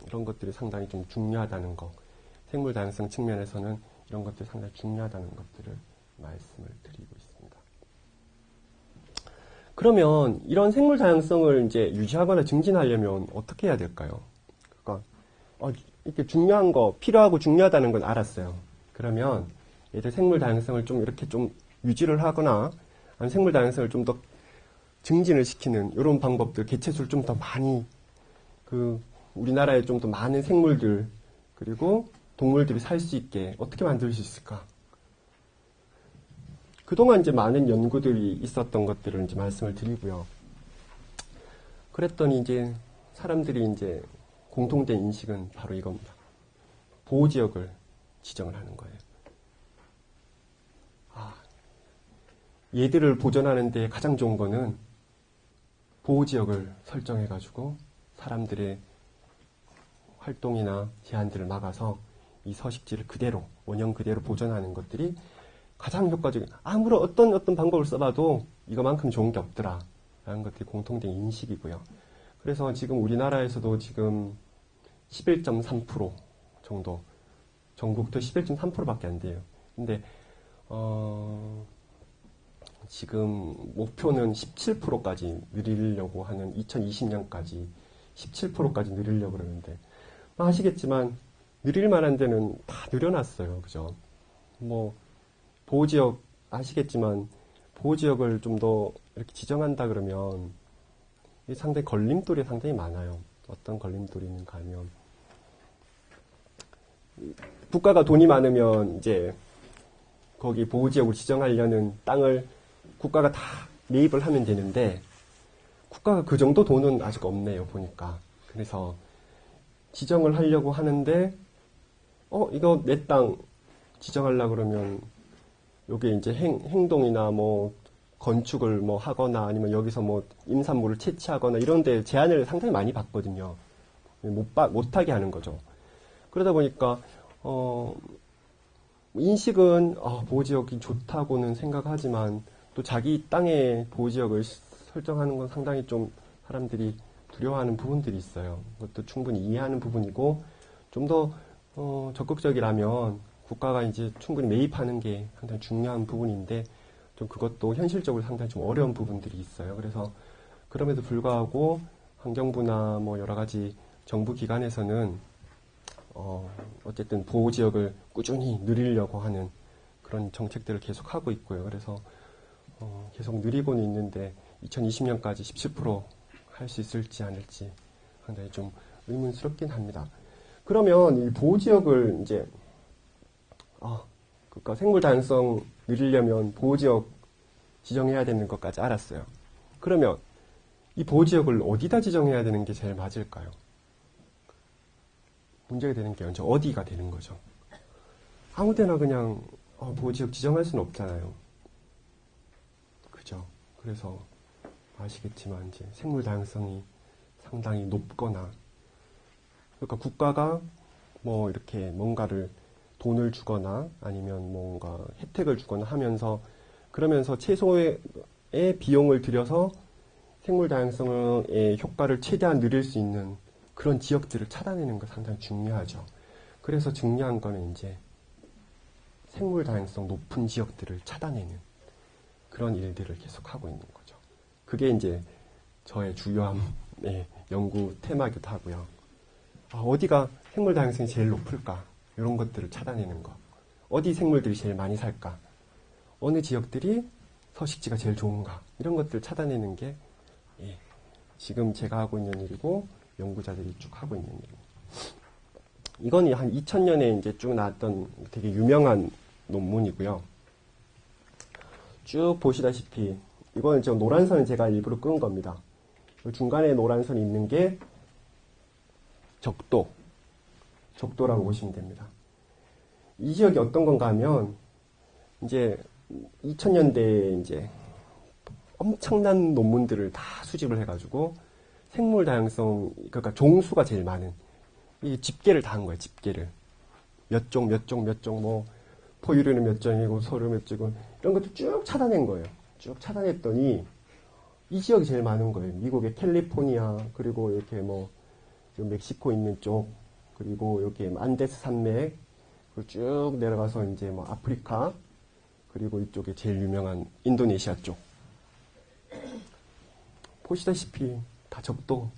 이런 것들이 상당히 좀 중요하다는 거, 생물 다양성 측면에서는 이런 것들이 상당히 중요하다는 것들을 말씀을 드리고 있습니다. 그러면 이런 생물 다양성을 이제 유지하거나 증진하려면 어떻게 해야 될까요? 그러니까 이렇게 중요한 거, 필요하고 중요하다는 건 알았어요. 그러면 얘들 생물 다양성을 좀 이렇게 좀 유지를 하거나 아니면 생물 다양성을 좀 더 증진을 시키는 이런 방법들, 개체수를 좀 더 많이 우리나라에 좀 더 많은 생물들 그리고 동물들이 살 수 있게 어떻게 만들 수 있을까? 그동안 이제 많은 연구들이 있었던 것들을 이제 말씀을 드리고요. 그랬더니 이제 사람들이 이제 공통된 인식은 바로 이겁니다. 보호지역을 지정을 하는 거예요. 얘들을 보존하는데 가장 좋은 거는 보호지역을 설정해가지고 사람들의 활동이나 제한들을 막아서 이 서식지를 그대로, 원형 그대로 보존하는 것들이 가장 효과적인, 아무런 어떤 방법을 써봐도 이거만큼 좋은 게 없더라. 라는 것들이 공통된 인식이고요. 그래서 지금 우리나라에서도 지금 11.3% 정도, 전국도 11.3%밖에 안 돼요. 근데, 지금 목표는 17%까지 늘리려고 하는 2020년까지 17%까지 늘리려고 그러는데, 아시겠지만, 늘릴 만한 데는 다 늘려놨어요. 그죠? 뭐, 보호지역, 아시겠지만, 보호지역을 좀 더 이렇게 지정한다 그러면, 상당히 걸림돌이 상당히 많아요. 어떤 걸림돌이 있는가 하면, 국가가 돈이 많으면, 이제, 거기 보호지역으로 지정하려는 땅을 국가가 다 매입을 하면 되는데, 국가가 그 정도 돈은 아직 없네요, 보니까. 그래서, 지정을 하려고 하는데, 이거 내 땅 지정하려고 그러면, 요게 이제 행동이나 뭐, 건축을 뭐 하거나 아니면 여기서 뭐, 임산물을 채취하거나 이런 데 제한을 상당히 많이 받거든요. 못하게 하는 거죠. 그러다 보니까, 인식은, 보호지역이 좋다고는 생각하지만, 또 자기 땅에 보호지역을 설정하는 건 상당히 좀 사람들이 두려워하는 부분들이 있어요. 그것도 충분히 이해하는 부분이고, 좀 더, 적극적이라면 국가가 이제 충분히 매입하는 게 상당히 중요한 부분인데, 좀 그것도 현실적으로 상당히 좀 어려운 부분들이 있어요. 그래서 그럼에도 불구하고 환경부나 뭐 여러 가지 정부 기관에서는, 어쨌든 보호지역을 꾸준히 늘리려고 하는 그런 정책들을 계속 하고 있고요. 그래서, 계속 늘리고는 있는데, 2020년까지 17% 할 수 있을지 않을지 상당히 좀 의문스럽긴 합니다. 그러면 이 보호지역을 이제, 그러니까 생물 다양성 늘리려면 보호지역 지정해야 되는 것까지 알았어요. 그러면 이 보호지역을 어디다 지정해야 되는 게 제일 맞을까요? 문제가 되는 게 먼저 어디가 되는 거죠. 아무데나 그냥 보호지역 지정할 수는 없잖아요. 그죠? 그래서 아시겠지만 이제 생물 다양성이 상당히 높거나, 그러니까 국가가 뭐 이렇게 뭔가를 돈을 주거나 아니면 뭔가 혜택을 주거나 하면서, 그러면서 최소의 비용을 들여서 생물 다양성의 효과를 최대한 누릴 수 있는 그런 지역들을 찾아내는 거 상당히 중요하죠. 그래서 중요한 거는 이제 생물 다양성 높은 지역들을 찾아내는 그런 일들을 계속 하고 있는 거죠. 그게 이제 저의 주요한 연구 테마이기도 하고요. 어디가 생물 다양성이 제일 높을까? 이런 것들을 찾아내는 거. 어디 생물들이 제일 많이 살까? 어느 지역들이 서식지가 제일 좋은가? 이런 것들을 찾아내는 게 지금 제가 하고 있는 일이고 연구자들이 쭉 하고 있는 일입니다. 이건 한 2000년에 이제 쭉 나왔던 되게 유명한 논문이고요. 쭉 보시다시피 이거는 저 노란 선은 제가 일부러 끄은 겁니다. 중간에 노란 선이 있는 게 적도라고 보시면 됩니다. 이 지역이 어떤 건가 하면 이제 2000년대에 이제 엄청난 논문들을 다 수집을 해가지고 생물 다양성, 그러니까 종수가 제일 많은 이 집계를 다 한 거예요. 집계를 몇 종, 뭐 포유류는 몇 종이고 소류 몇 종이고 이런 것도 쭉 찾아낸 거예요. 쭉 찾아냈더니 이 지역이 제일 많은 거예요. 미국의 캘리포니아, 그리고 이렇게 뭐 멕시코 있는 쪽, 그리고 여기 안데스 산맥, 그리고 쭉 내려가서 이제 뭐 아프리카, 그리고 이쪽에 제일 유명한 인도네시아 쪽. 보시다시피 다 적도,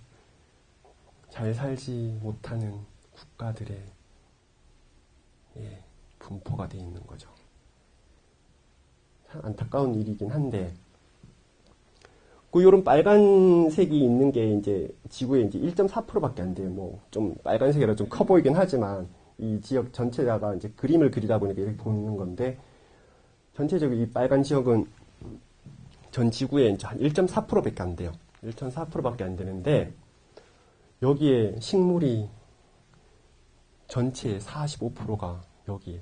잘 살지 못하는 국가들의 분포가 되어 있는 거죠. 참 안타까운 일이긴 한데, 요런 빨간색이 있는 게 이제 지구의 이제 1.4%밖에 안 돼요. 뭐 좀 빨간색이라 좀 커 보이긴 하지만 이 지역 전체다가 이제 그림을 그리다 보니까 이렇게 보이는 건데, 전체적으로 이 빨간 지역은 전 지구의 이제 한 1.4%밖에 안 돼요. 1.4%밖에 안 되는데 여기에 식물이 전체의 45%가 여기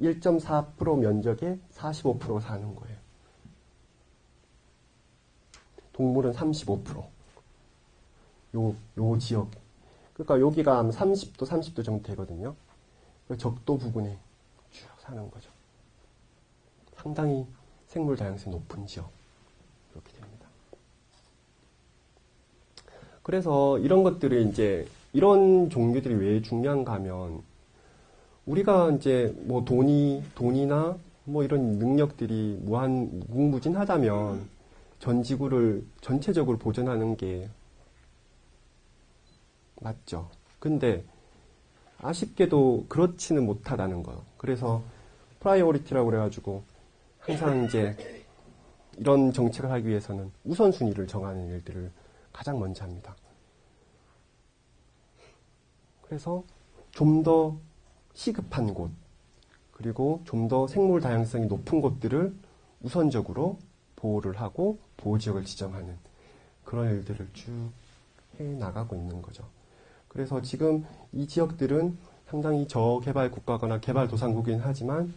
1.4% 면적의 45% 사는 거예요. 동물은 35%. 요 지역. 그러니까 여기가 30도 정도 되거든요. 적도 부근에 쭉 사는 거죠. 상당히 생물 다양성이 높은 지역. 이렇게 됩니다. 그래서 이런 것들이 이제, 이런 종류들이 왜 중요한가 하면, 우리가 이제 뭐 돈이나 뭐 이런 능력들이 무궁무진하다면 전 지구를 전체적으로 보존하는 게 맞죠. 근데 아쉽게도 그렇지는 못하다는 거예요. 그래서 프라이오리티라고 그래가지고 항상 이제 이런 정책을 하기 위해서는 우선순위를 정하는 일들을 가장 먼저 합니다. 그래서 좀 더 시급한 곳, 그리고 좀 더 생물 다양성이 높은 곳들을 우선적으로 보호를 하고 보호지역을 지정하는 그런 일들을 쭉 해나가고 있는 거죠. 그래서 지금 이 지역들은 상당히 저개발 국가거나 개발도상국이긴 하지만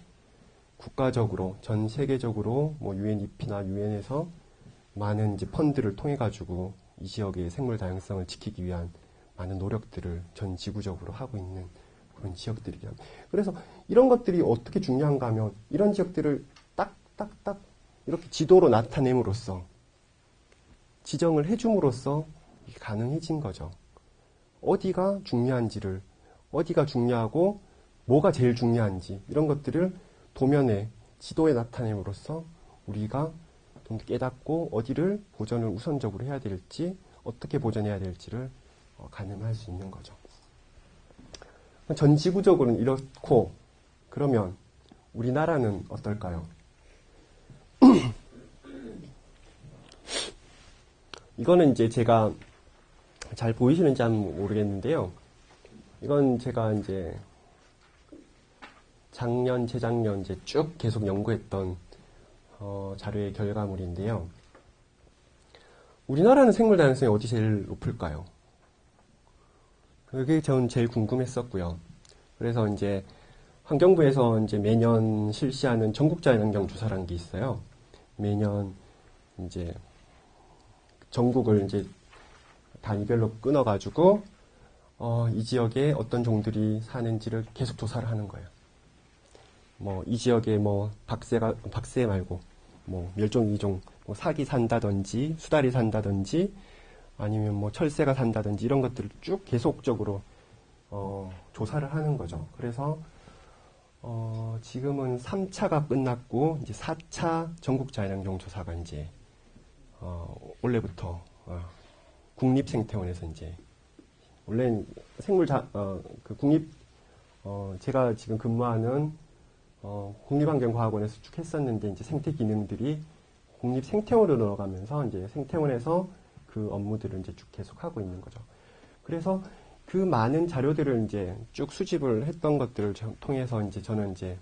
국가적으로, 전 세계적으로 뭐 UNEP나 UN에서 많은 이제 펀드를 통해 가지고 이 지역의 생물 다양성을 지키기 위한 많은 노력들을 전 지구적으로 하고 있는 그런 지역들이긴 합니다. 그래서 이런 것들이 어떻게 중요한가 하면 이런 지역들을 딱딱딱 이렇게 지도로 나타냄으로써, 지정을 해줌으로써 이게 가능해진 거죠. 어디가 중요한지를, 어디가 중요하고 뭐가 제일 중요한지 이런 것들을 도면에, 지도에 나타냄으로써 우리가 좀 더 깨닫고 어디를 보존을 우선적으로 해야 될지, 어떻게 보존해야 될지를 가늠할 수 있는 거죠. 전 지구적으로는 이렇고, 그러면 우리나라는 어떨까요? 이거는 이제 제가 잘 보이시는지 모르겠는데요. 이건 제가 이제 작년, 재작년 이제 쭉 계속 연구했던 자료의 결과물인데요. 우리나라는 생물 다양성이 어디 제일 높을까요? 그게 전 제일 궁금했었고요. 그래서 이제 환경부에서 이제 매년 실시하는 전국자연환경 조사라는 게 있어요. 매년 이제 전국을 이제 단위별로 끊어가지고 이 지역에 어떤 종들이 사는지를 계속 조사를 하는 거예요. 뭐 이 지역에 뭐 박새 말고 뭐 멸종 위종, 뭐 사기 산다든지 수달이 산다든지 아니면 뭐 철새가 산다든지 이런 것들을 쭉 계속적으로 조사를 하는 거죠. 그래서 지금은 3차가 끝났고 이제 4차 전국자연환경 조사가 이제 올해부터 국립생태원에서 이제 원래는 그 제가 지금 근무하는 국립환경과학원에서 쭉 했었는데 이제 생태 기능들이 국립생태원으로 넘어가면서 이제 생태원에서 그 업무들을 이제 쭉 계속하고 있는 거죠. 그래서 그 많은 자료들을 이제 쭉 수집을 했던 것들을 통해서 이제 저는 이제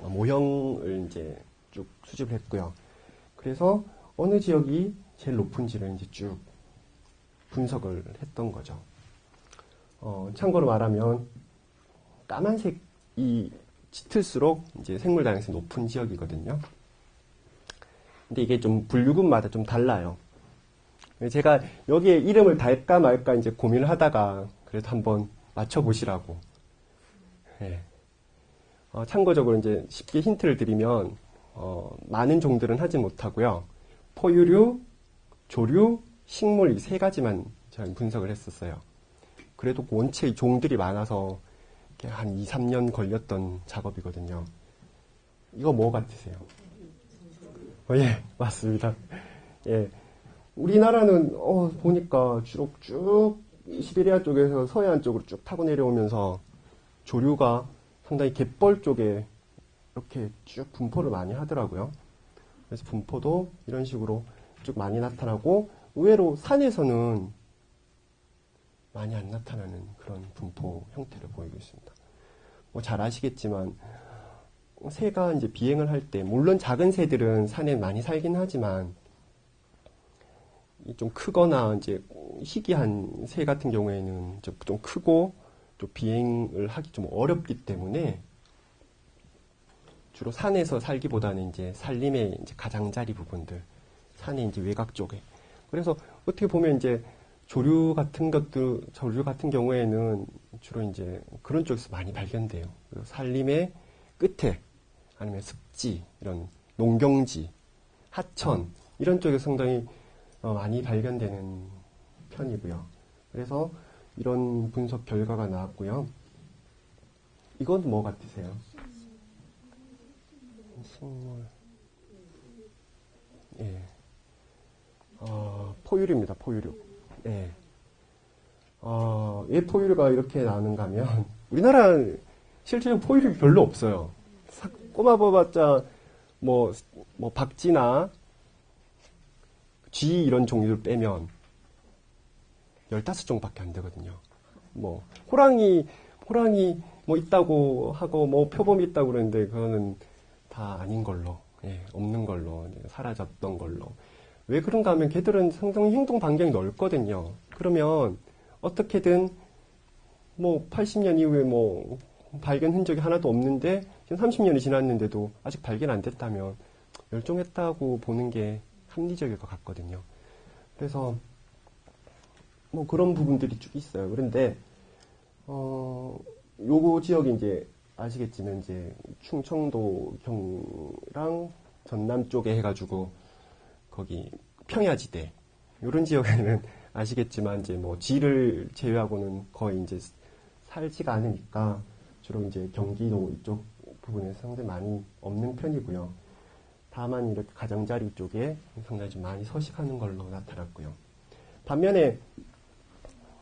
모형을 이제 쭉 수집을 했고요. 그래서 어느 지역이 제일 높은지를 이제 쭉 분석을 했던 거죠. 참고로 말하면 까만색이 짙을수록 이제 생물 다양성이 높은 지역이거든요. 근데 이게 좀 분류군마다 좀 달라요. 제가 여기에 이름을 달까 말까 이제 고민을 하다가 그래도 한번 맞춰보시라고. 예. 참고적으로 이제 쉽게 힌트를 드리면 많은 종들은 하지 못하고요. 포유류, 조류, 식물 이 세 가지만 제가 분석을 했었어요. 그래도 원체 이 종들이 많아서 한 2, 3년 걸렸던 작업이거든요. 이거 뭐 같으세요? 예, 맞습니다. 예. 우리나라는 보니까 주로 쭉 시베리아 쪽에서 서해안 쪽으로 쭉 타고 내려오면서 조류가 상당히 갯벌 쪽에 이렇게 쭉 분포를 많이 하더라고요. 그래서 분포도 이런 식으로 쭉 많이 나타나고 의외로 산에서는 많이 안 나타나는 그런 분포 형태를 보이고 있습니다. 뭐 잘 아시겠지만 새가 이제 비행을 할 때 물론 작은 새들은 산에 많이 살긴 하지만 좀 크거나 이제 희귀한 새 같은 경우에는 좀 크고 또 비행을 하기 좀 어렵기 때문에 주로 산에서 살기보다는 이제 산림의 이제 가장자리 부분들, 산의 이제 외곽 쪽에. 그래서 어떻게 보면 이제 조류 같은 경우에는 주로 이제 그런 쪽에서 많이 발견돼요. 산림의 끝에 아니면 습지, 이런 농경지, 하천 이런 쪽에 상당히 많이 발견되는 편이고요. 그래서 이런 분석 결과가 나왔고요. 이건 뭐 같으세요? 식물. 예. 포유류입니다. 포유류. 예. 왜 포유류가 이렇게 나오는가 하면 우리나라 실제로 포유류 별로 없어요. 꼽아봐봤자 뭐 박쥐나 쥐 이런 종류를 빼면 15종밖에 안 되거든요. 뭐 호랑이 뭐 있다고 하고 뭐 표범이 있다고 그러는데 그거는 다 아닌 걸로, 예, 없는 걸로, 사라졌던 걸로. 왜 그런가 하면 걔들은 상당히 행동 반경이 넓거든요. 그러면 어떻게든 뭐 80년 이후에 뭐 발견 흔적이 하나도 없는데 지금 30년이 지났는데도 아직 발견 안 됐다면 멸종했다고 보는 게 합리적일 것 같거든요. 그래서 뭐 그런 부분들이 쭉 있어요. 그런데 요거 지역이 이제 아시겠지만 이제 충청도 경랑 전남 쪽에 해가지고 거기 평야지대 이런 지역에는 아시겠지만 이제 뭐 쥐를 제외하고는 거의 이제 살지가 않으니까 주로 이제 경기도 이쪽 부분에서 상당히 많이 없는 편이고요. 다만 이렇게 가장자리 쪽에 상당히 좀 많이 서식하는 걸로 나타났고요. 반면에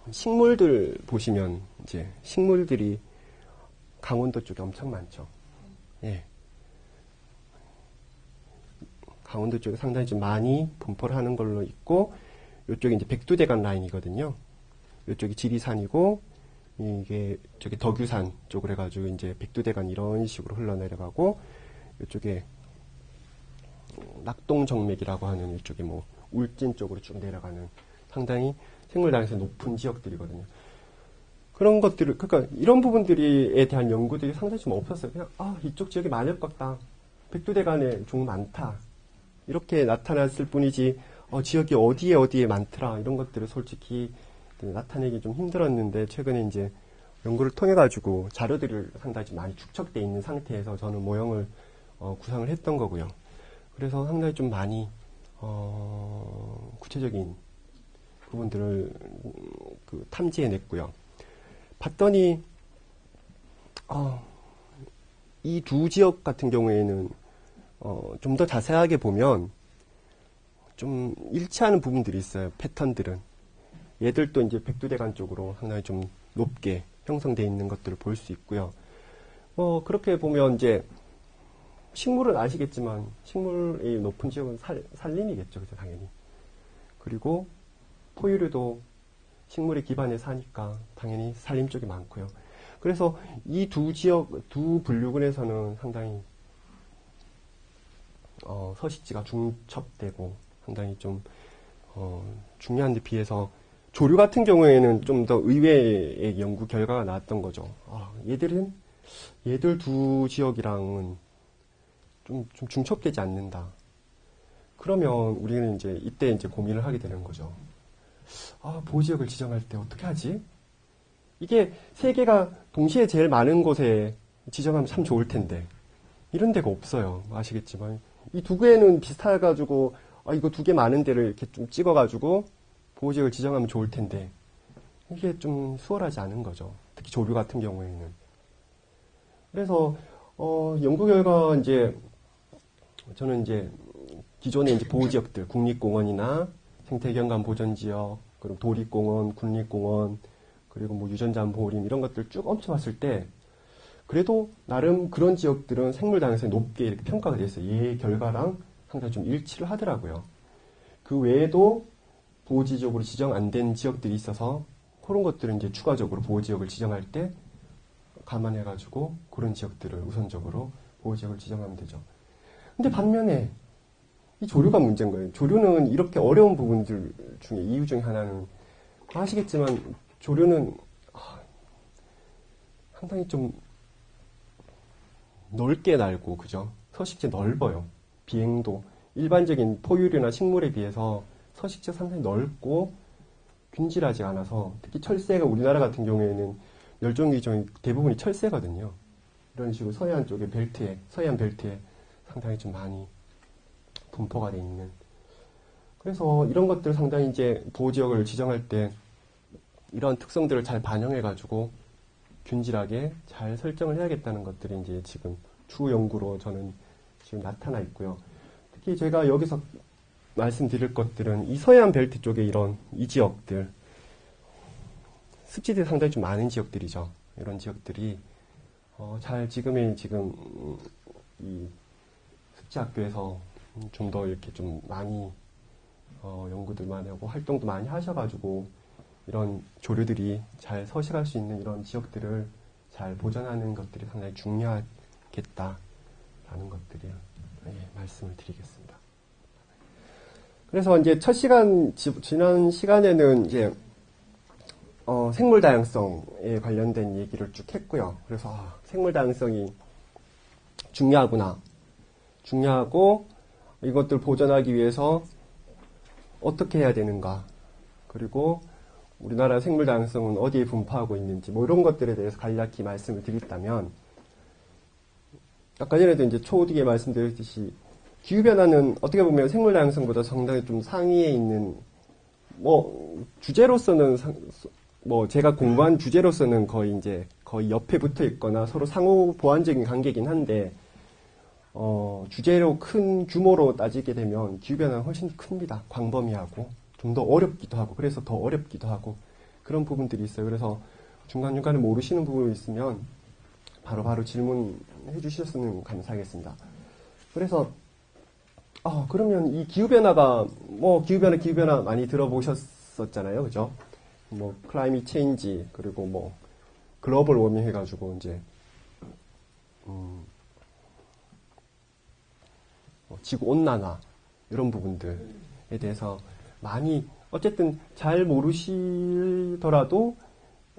식물들 보시면 이제 식물들이 강원도 쪽에 엄청 많죠. 예. 강원도 쪽에 상당히 좀 많이 분포를 하는 걸로 있고, 이쪽이 이제 백두대간 라인이거든요. 이쪽이 지리산이고, 이게 저기 덕유산 쪽으로 해가지고 이제 백두대간 이런 식으로 흘러내려가고, 이쪽에 낙동정맥이라고 하는 이쪽에 뭐 울진 쪽으로 쭉 내려가는 상당히 생물 다양성이 높은 지역들이거든요. 그런 것들을, 그러니까 이런 부분들에 대한 연구들이 상당히 좀 없었어요. 그냥, 이쪽 지역이 많을 것다. 백두대간에 종 많다. 이렇게 나타났을 뿐이지, 지역이 어디에 많더라. 이런 것들을 솔직히 나타내기 좀 힘들었는데, 최근에 이제 연구를 통해가지고 자료들을 상당히 좀 많이 축적돼 있는 상태에서 저는 모형을 구상을 했던 거고요. 그래서 상당히 좀 많이, 구체적인 부분들을 탐지해냈고요. 봤더니 이 두 지역 같은 경우에는 좀 더 자세하게 보면 좀 일치하는 부분들이 있어요. 패턴들은. 얘들도 이제 백두대간 쪽으로 상당히 좀 높게 형성되어 있는 것들을 볼 수 있고요. 그렇게 보면 이제 식물은 아시겠지만 식물의 높은 지역은 산림이겠죠. 그죠, 당연히. 그리고 포유류도 식물의 기반에 사니까 당연히 산림 쪽이 많고요. 그래서 이 두 지역, 두 분류군에서는 상당히 서식지가 중첩되고 상당히 좀 중요한 데 비해서 조류 같은 경우에는 좀 더 의외의 연구 결과가 나왔던 거죠. 얘들 두 지역이랑은 좀 중첩되지 않는다. 그러면 우리는 이때 고민을 하게 되는 거죠. 보호지역을 지정할 때 어떻게 하지? 이게 세 개가 동시에 제일 많은 곳에 지정하면 참 좋을 텐데 이런 데가 없어요. 아시겠지만 이 두 개는 비슷해가지고 이거 두 개 많은 데를 이렇게 좀 찍어가지고 보호지역을 지정하면 좋을 텐데 이게 좀 수월하지 않은 거죠. 특히 조류 같은 경우에는. 그래서 연구 결과 저는 기존의 보호지역들 국립공원이나 생태경관 보전지역 그리고 도립공원, 국립공원 그리고 뭐 유전자보호림 이런 것들 쭉 얹혀봤을 때 그래도 나름 그런 지역들은 생물 다양성이 높게 이렇게 평가가 됐어요. 얘 결과랑 상당히 좀 일치를 하더라고요. 그 외에도 보호지역으로 지정 안 된 지역들이 있어서 그런 것들은 추가적으로 보호지역을 지정할 때 감안해가지고 그런 지역들을 우선적으로 보호지역을 지정하면 되죠. 근데 반면에 이 조류가 문제인 거예요. 조류는 이렇게 어려운 부분들 중에 이유 중에 하나는 아시겠지만 조류는 상당히 좀 넓게 날고 그죠? 서식지 넓어요. 비행도 일반적인 포유류나 식물에 비해서 서식지가 상당히 넓고 균질하지 않아서 특히 철새가 우리나라 같은 경우에는 멸종위기 대부분이 철새거든요. 이런 식으로 서해안 쪽의 서해안 벨트에 상당히 좀 많이 분포가 돼 있는. 그래서 이런 것들 상당히 보호지역을 지정할 때 이런 특성들을 잘 반영해가지고 균질하게 잘 설정을 해야겠다는 것들이 지금 추후 연구로 저는 지금 나타나 있고요. 특히 제가 여기서 말씀드릴 것들은 이 서해안 벨트 쪽에 이 지역들 습지들이 상당히 좀 많은 지역들이죠. 이런 지역들이 지금 이 습지학교에서 좀 더 이렇게 좀 많이 연구들 많이 하고 활동도 많이 하셔가지고 이런 조류들이 잘 서식할 수 있는 이런 지역들을 잘 보존하는 것들이 상당히 중요하겠다라는 것들을 말씀을 드리겠습니다. 그래서 지난 시간에는 생물 다양성에 관련된 얘기를 쭉 했고요. 그래서 생물 다양성이 중요하고 이것들 보존하기 위해서 어떻게 해야 되는가, 그리고 우리나라 생물 다양성은 어디에 분포하고 있는지 뭐 이런 것들에 대해서 간략히 말씀을 드렸다면 아까 전에도 초기에 말씀드렸듯이 기후변화는 어떻게 보면 생물 다양성보다 상당히 좀 상위에 있는 주제로서는 제가 공부한 주제로서는 거의 옆에 붙어 있거나 서로 상호 보완적인 관계이긴 한데 주제로 큰 규모로 따지게 되면 기후변화는 훨씬 큽니다. 광범위하고 좀 더 어렵기도 하고 그래서 더 어렵기도 하고 그런 부분들이 있어요. 그래서 중간중간에 모르시는 부분이 있으면 바로바로 질문해 주셨으면 감사하겠습니다. 그래서 그러면 이 기후변화가 기후변화 많이 들어보셨었잖아요. 그죠? 클라이밋 체인지 그리고 글로벌 워밍 해가지고 지구 온난화 이런 부분들에 대해서 많이 어쨌든 잘 모르시더라도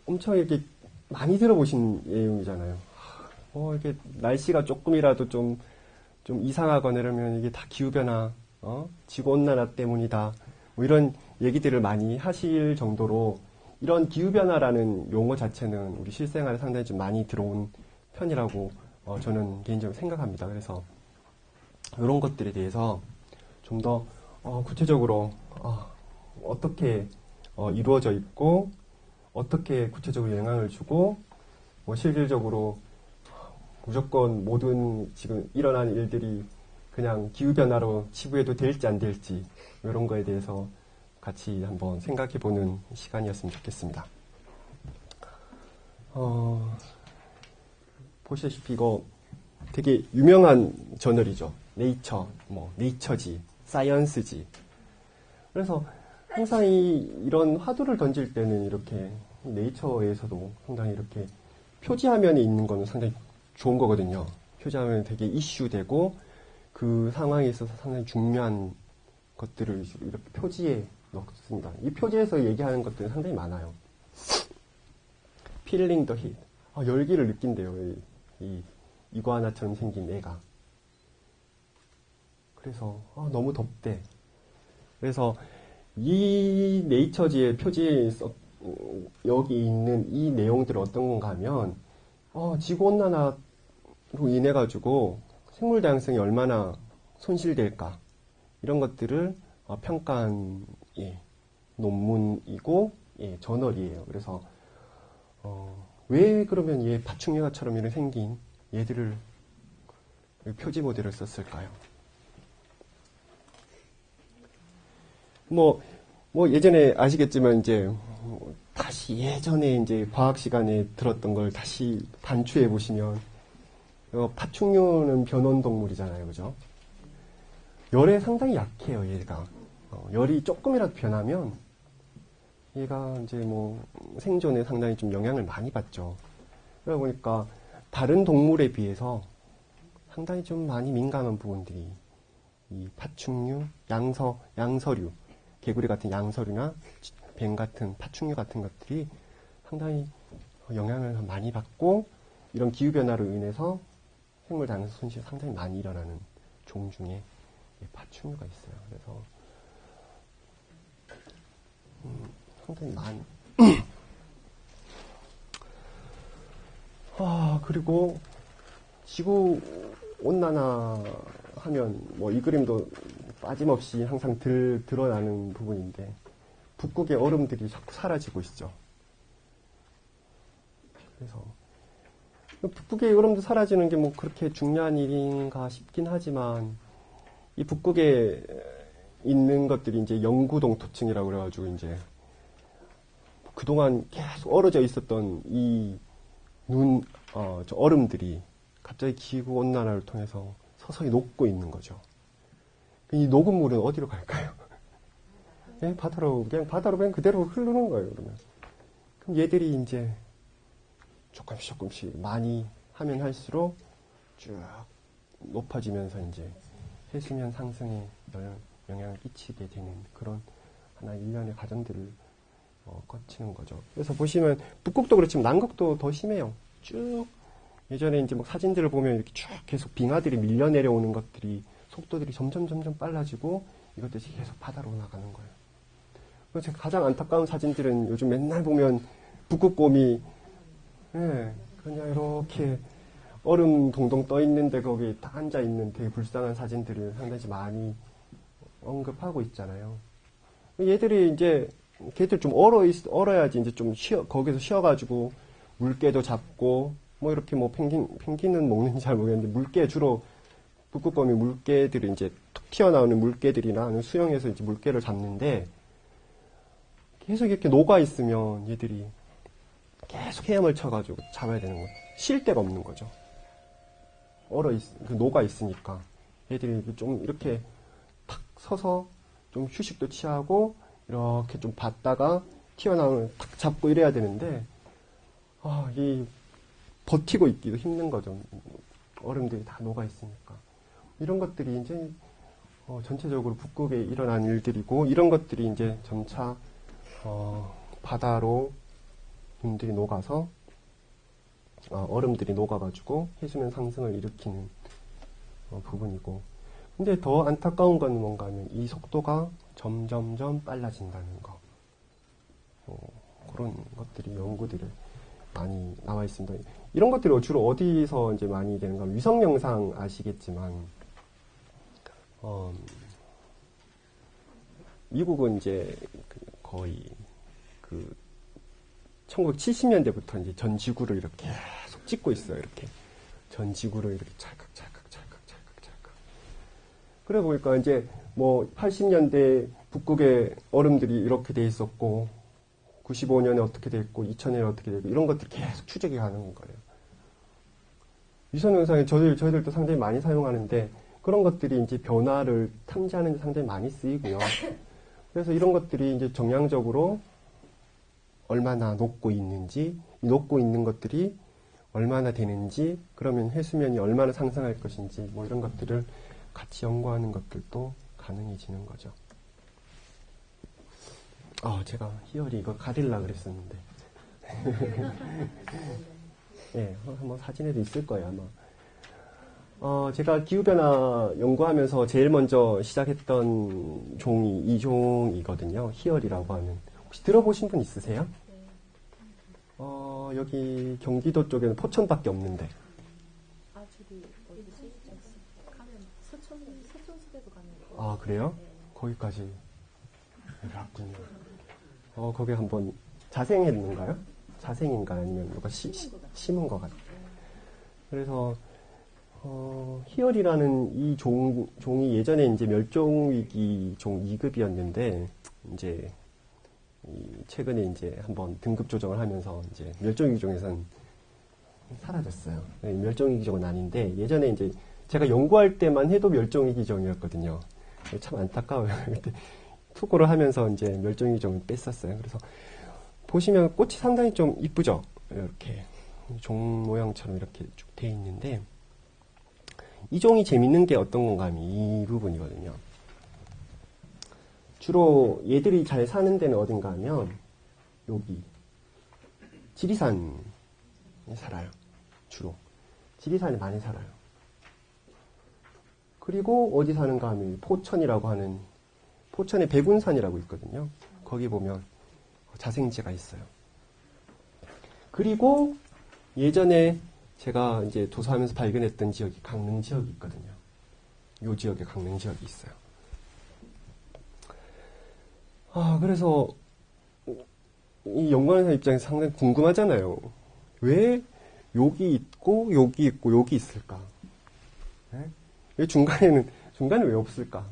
엄청 이렇게 많이 들어보신 내용이잖아요. 이게 날씨가 조금이라도 좀 이상하거나 이러면 이게 다 기후변화, 지구온난화 때문이다. 뭐 이런 얘기들을 많이 하실 정도로 이런 기후변화라는 용어 자체는 우리 실생활에 상당히 좀 많이 들어온 편이라고 저는 개인적으로 생각합니다. 그래서 이런 것들에 대해서 좀 더 구체적으로 어떻게 이루어져 있고 어떻게 구체적으로 영향을 주고 뭐 실질적으로 무조건 모든 지금 일어난 일들이 그냥 기후변화로 치부해도 될지 안 될지 이런 거에 대해서 같이 한번 생각해보는 시간이었으면 좋겠습니다. 보시다시피 이거 되게 유명한 저널이죠. 네이처, 네이처지, 사이언스지. 그래서 항상 이런 화두를 던질 때는 이렇게 네이처에서도 상당히 이렇게 표지화면에 있는 거는 상당히 좋은 거거든요. 표지화면에 되게 이슈되고 그 상황에 있어서 상당히 중요한 것들을 이렇게 표지에 넣습니다. 이 표지에서 얘기하는 것들은 상당히 많아요. Feeling the heat. 열기를 느낀대요. 이 이구아나처럼 생긴 애가. 그래서 너무 덥대. 그래서 이 네이처지의 표지에 여기 있는 이 내용들은 어떤 건가 하면 지구온난화로 인해 가지고 생물 다양성이 얼마나 손실될까 이런 것들을 평가한 논문이고 저널이에요. 그래서 왜 그러면 얘 파충류가처럼 이런 생긴 얘들을 표지 모델을 썼을까요? 뭐 예전에 아시겠지만 이제 다시 예전에 이제 과학 시간에 들었던 걸 다시 반추해 보시면 파충류는 변온 동물이잖아요, 그죠? 열에 상당히 약해요, 얘가. 열이 조금이라도 변하면 얘가 이제 생존에 상당히 좀 영향을 많이 받죠. 그러다 보니까 다른 동물에 비해서 상당히 좀 많이 민감한 부분들이 이 파충류, 양서류, 개구리 같은 양서류나 뱀 같은 파충류 같은 것들이 상당히 영향을 많이 받고 이런 기후변화로 인해서 생물 다양성 손실이 상당히 많이 일어나는 종 중에 파충류가 있어요. 그래서 상당히 많이 그리고 지구 온난화 하면 이 그림도 빠짐없이 항상 드러나는 부분인데 북극의 얼음들이 자꾸 사라지고 있죠. 그래서 북극의 얼음도 사라지는 게 그렇게 중요한 일인가 싶긴 하지만 이 북극에 있는 것들이 이제 영구동토층이라고 그래가지고 이제 그동안 계속 얼어져 있었던 이 저 얼음들이 갑자기 기후 온난화를 통해서 서서히 녹고 있는 거죠. 이 녹은 물은 어디로 갈까요? 바다로 그냥 그대로 흐르는 거예요, 그러면. 그럼 얘들이 이제 조금씩 많이 하면 할수록 쭉 높아지면서 이제 해수면 상승에 영향을 끼치게 되는 그런 하나의 일련의 과정들을 거치는 거죠. 그래서 보시면 북극도 그렇지만 남극도 더 심해요. 쭉 예전에 이제 사진들을 보면 이렇게 쭉 계속 빙하들이 밀려 내려오는 것들이 속도들이 점점 빨라지고 이것들이 계속 바다로 나가는 거예요. 그래서 제가 가장 안타까운 사진들은 요즘 맨날 보면 북극곰이 그냥 이렇게 얼음 동동 떠 있는데 거기 딱 앉아 있는 되게 불쌍한 사진들을 상당히 많이 언급하고 있잖아요. 얘들이 이제 걔들 좀 얼어야지 이제 좀 거기서 쉬어가지고 물개도 잡고 이렇게 펭귄은 먹는지 잘 모르겠는데 물개 주로 북극곰이 물개들이 이제 툭 튀어나오는 물개들이나 아니면 수영해서 이제 물개를 잡는데 계속 이렇게 녹아 있으면 얘들이 계속 헤엄을 쳐가지고 잡아야 되는 거예요. 쉴 데가 없는 거죠. 녹아 있으니까 얘들이 좀 이렇게 탁 서서 좀 휴식도 취하고 이렇게 좀 봤다가 튀어나오면 탁 잡고 이래야 되는데 이 버티고 있기도 힘든 거죠. 얼음들이 다 녹아 있으니까 이런 것들이 이제 전체적으로 북극에 일어난 일들이고 이런 것들이 이제 점차 바다로 눈들이 녹아서 얼음들이 녹아가지고 해수면 상승을 일으키는 부분이고 근데 더 안타까운 건 뭔가 하면 이 속도가 점점점 빨라진다는 거 그런 것들이 연구들이 많이 나와 있습니다. 이런 것들이 주로 어디서 이제 많이 되는가 위성 영상 아시겠지만 미국은 이제 거의 1970년대부터 이제 전 지구를 이렇게 계속 찍고 있어요. 이렇게 전 지구를 이렇게 찰칵. 그래 보니까 이제 뭐 80년대 북극의 얼음들이 이렇게 돼 있었고 95년에 어떻게 돼 있고 2000년에 어떻게 되고 이런 것들이 계속 추적이 가는 거예요. 위성 영상에 저희들도 상당히 많이 사용하는데 그런 것들이 이제 변화를 탐지하는 데 상당히 많이 쓰이고요. 그래서 이런 것들이 이제 정량적으로 얼마나 녹고 있는지, 녹고 있는 것들이 얼마나 되는지, 그러면 해수면이 얼마나 상승할 것인지, 뭐 이런 것들을 같이 연구하는 것들도 가능해지는 거죠. 제가 희열이 이거 가리려고 그랬었는데. 예, 한번 사진에도 있을 거예요, 아마. 제가 기후변화 연구하면서 제일 먼저 시작했던 종이 이 종이거든요. 희열이라고 하는. 혹시 들어보신 분 있으세요? 여기 경기도 쪽에는 포천밖에 없는데. 저기 어디지? 가면 서촌시대도 가면. 그래요? 네. 거기까지 갔군요. 거기 한번 자생했는가요? 자생인가요? 아니면 누가 심은 것 같아요. 그래서 희열이라는 이 종이 예전에 이제 멸종위기 종 2급이었는데 이제 최근에 이제 한번 등급 조정을 하면서 이제 멸종위기 종에서는 사라졌어요. 멸종위기 종은 아닌데 예전에 이제 제가 연구할 때만 해도 멸종위기 종이었거든요. 참 안타까워요. 그때 투고를 하면서 이제 멸종위기 종을 뺐었어요. 그래서 보시면 꽃이 상당히 좀 이쁘죠? 이렇게 종 모양처럼 이렇게 쭉 돼 있는데 이 종이 재밌는 게 어떤 건가 하면 이 부분이거든요. 주로 얘들이 잘 사는 데는 어딘가 하면 여기 지리산에 살아요. 주로 지리산에 많이 살아요. 그리고 어디 사는가 하면 포천이라고 하는 포천에 백운산이라고 있거든요. 거기 보면 자생지가 있어요. 그리고 예전에 제가 이제 조사하면서 발견했던 지역이 강릉 지역이 있거든요. 이 지역에 강릉 지역이 있어요. 그래서 이 연구하는 입장에서 상당히 궁금하잖아요. 왜 여기 있고 여기 있고 여기 있을까? 네? 왜 중간에 왜 없을까?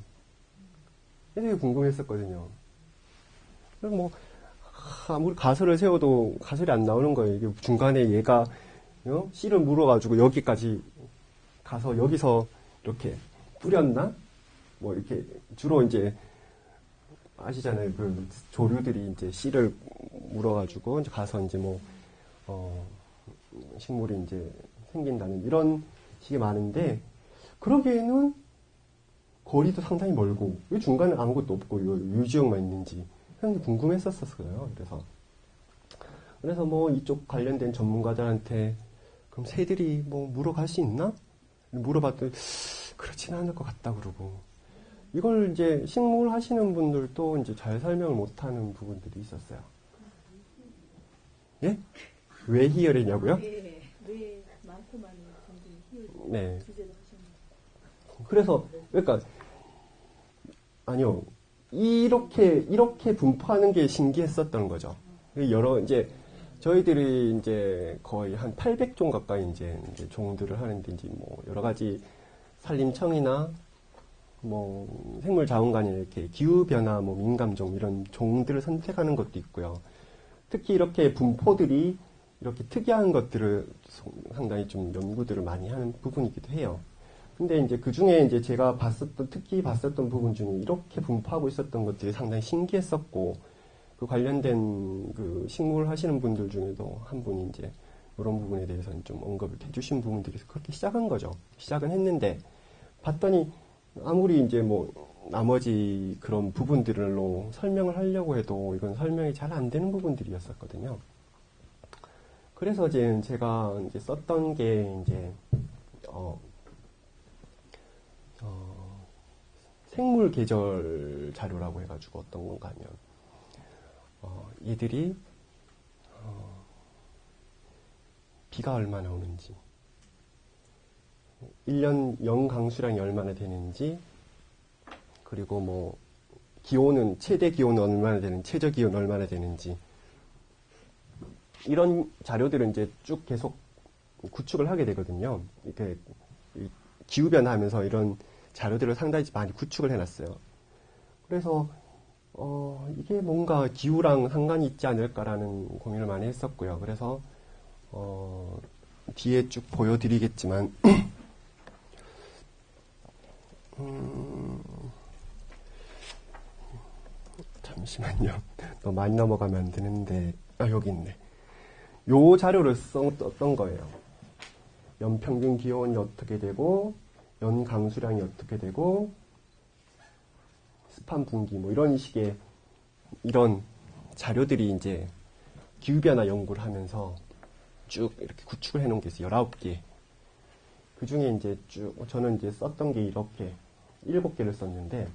되게 궁금했었거든요. 그래서 뭐 아무리 가설을 세워도 가설이 안 나오는 거예요. 이게 중간에 얘가 씨를 물어가지고 여기까지 가서 여기서 이렇게 뿌렸나? 뭐 이렇게 주로 이제 아시잖아요. 그 조류들이 이제 씨를 물어가지고 이제 가서 이제 뭐 식물이 이제 생긴다는 이런 식이 많은데 그러기에는 거리도 상당히 멀고 왜 중간에 아무것도 없고 이 지역만 있는지 상당히 궁금했었어요. 그래서 뭐 이쪽 관련된 전문가들한테 그럼 새들이 뭐 물어갈 수 있나? 물어봤더니 그렇지는 않을 것 같다 그러고 이걸 이제 식물 하시는 분들도 이제 잘 설명을 못하는 부분들이 있었어요. 예? 왜 희열이냐고요? 네, 왜 많고 많은 점점 희열 네. 주제로 하셨나요? 그래서 그러니까 아니요 이렇게 분포하는 게 신기했었던 거죠. 여러 이제 저희들이 이제 거의 한 800종 가까이 이제 종들을 하는데 이제 뭐 여러 가지 산림청이나 뭐 생물자원관이 이렇게 기후변화, 뭐 민감종 이런 종들을 선택하는 것도 있고요. 특히 이렇게 분포들이 이렇게 특이한 것들을 상당히 좀 연구들을 많이 하는 부분이기도 해요. 근데 이제 그 중에 이제 제가 특히 봤었던 부분 중에 이렇게 분포하고 있었던 것들이 상당히 신기했었고, 그 관련된 그 식물 하시는 분들 중에도 한 분이 이제 이런 부분에 대해서는 좀 언급을 해주신 부분들이 그렇게 시작한 거죠. 시작은 했는데, 봤더니 아무리 이제 뭐 나머지 그런 부분들로 설명을 하려고 해도 이건 설명이 잘 안 되는 부분들이었었거든요. 그래서 이제 제가 이제 썼던 게 이제 생물 계절 자료라고 해가지고 어떤 건가 하면 얘들이 비가 얼마나 오는지 1년 영강수량이 얼마나 되는지 그리고 뭐 기온은 최대 기온은 얼마나 되는지 최저 기온은 얼마나 되는지 이런 자료들을 이제 쭉 계속 구축을 하게 되거든요. 이렇게 기후 변화하면서 이런 자료들을 상당히 많이 구축을 해놨어요. 그래서 이게 뭔가 기후랑 상관이 있지 않을까라는 고민을 많이 했었고요. 그래서 뒤에 쭉 보여드리겠지만 잠시만요. 너무 많이 넘어가면 안 되는데 여기 있네. 요 자료를 썼던 거예요. 연평균 기온이 어떻게 되고 연 강수량이 어떻게 되고 습한 분기 뭐 이런 식의 이런 자료들이 이제 기후변화 연구를 하면서 쭉 이렇게 구축을 해놓은 게 있어요. 19개. 그 중에 이제 쭉 저는 이제 썼던 게 이렇게 7개를 썼는데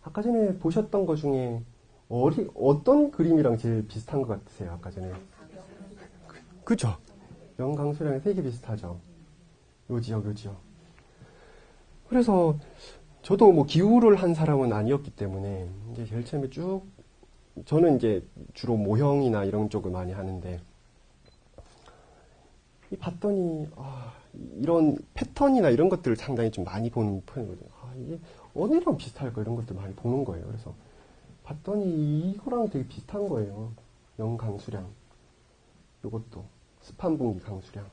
아까 전에 보셨던 것 중에 어떤 그림이랑 제일 비슷한 것 같으세요? 아까 전에 그죠? 연강수량이 되게 비슷하죠. 요 지역. 그래서 저도 뭐 기후를 한 사람은 아니었기 때문에 이제 제일 처음에 쭉 저는 이제 주로 모형이나 이런 쪽을 많이 하는데 봤더니 이런 패턴이나 이런 것들을 상당히 좀 많이 보는 편이거든요. 이게 어디랑 비슷할까 이런 것들 많이 보는 거예요. 그래서 봤더니 이거랑 되게 비슷한 거예요. 연강수량 이것도 습한 분기 강수량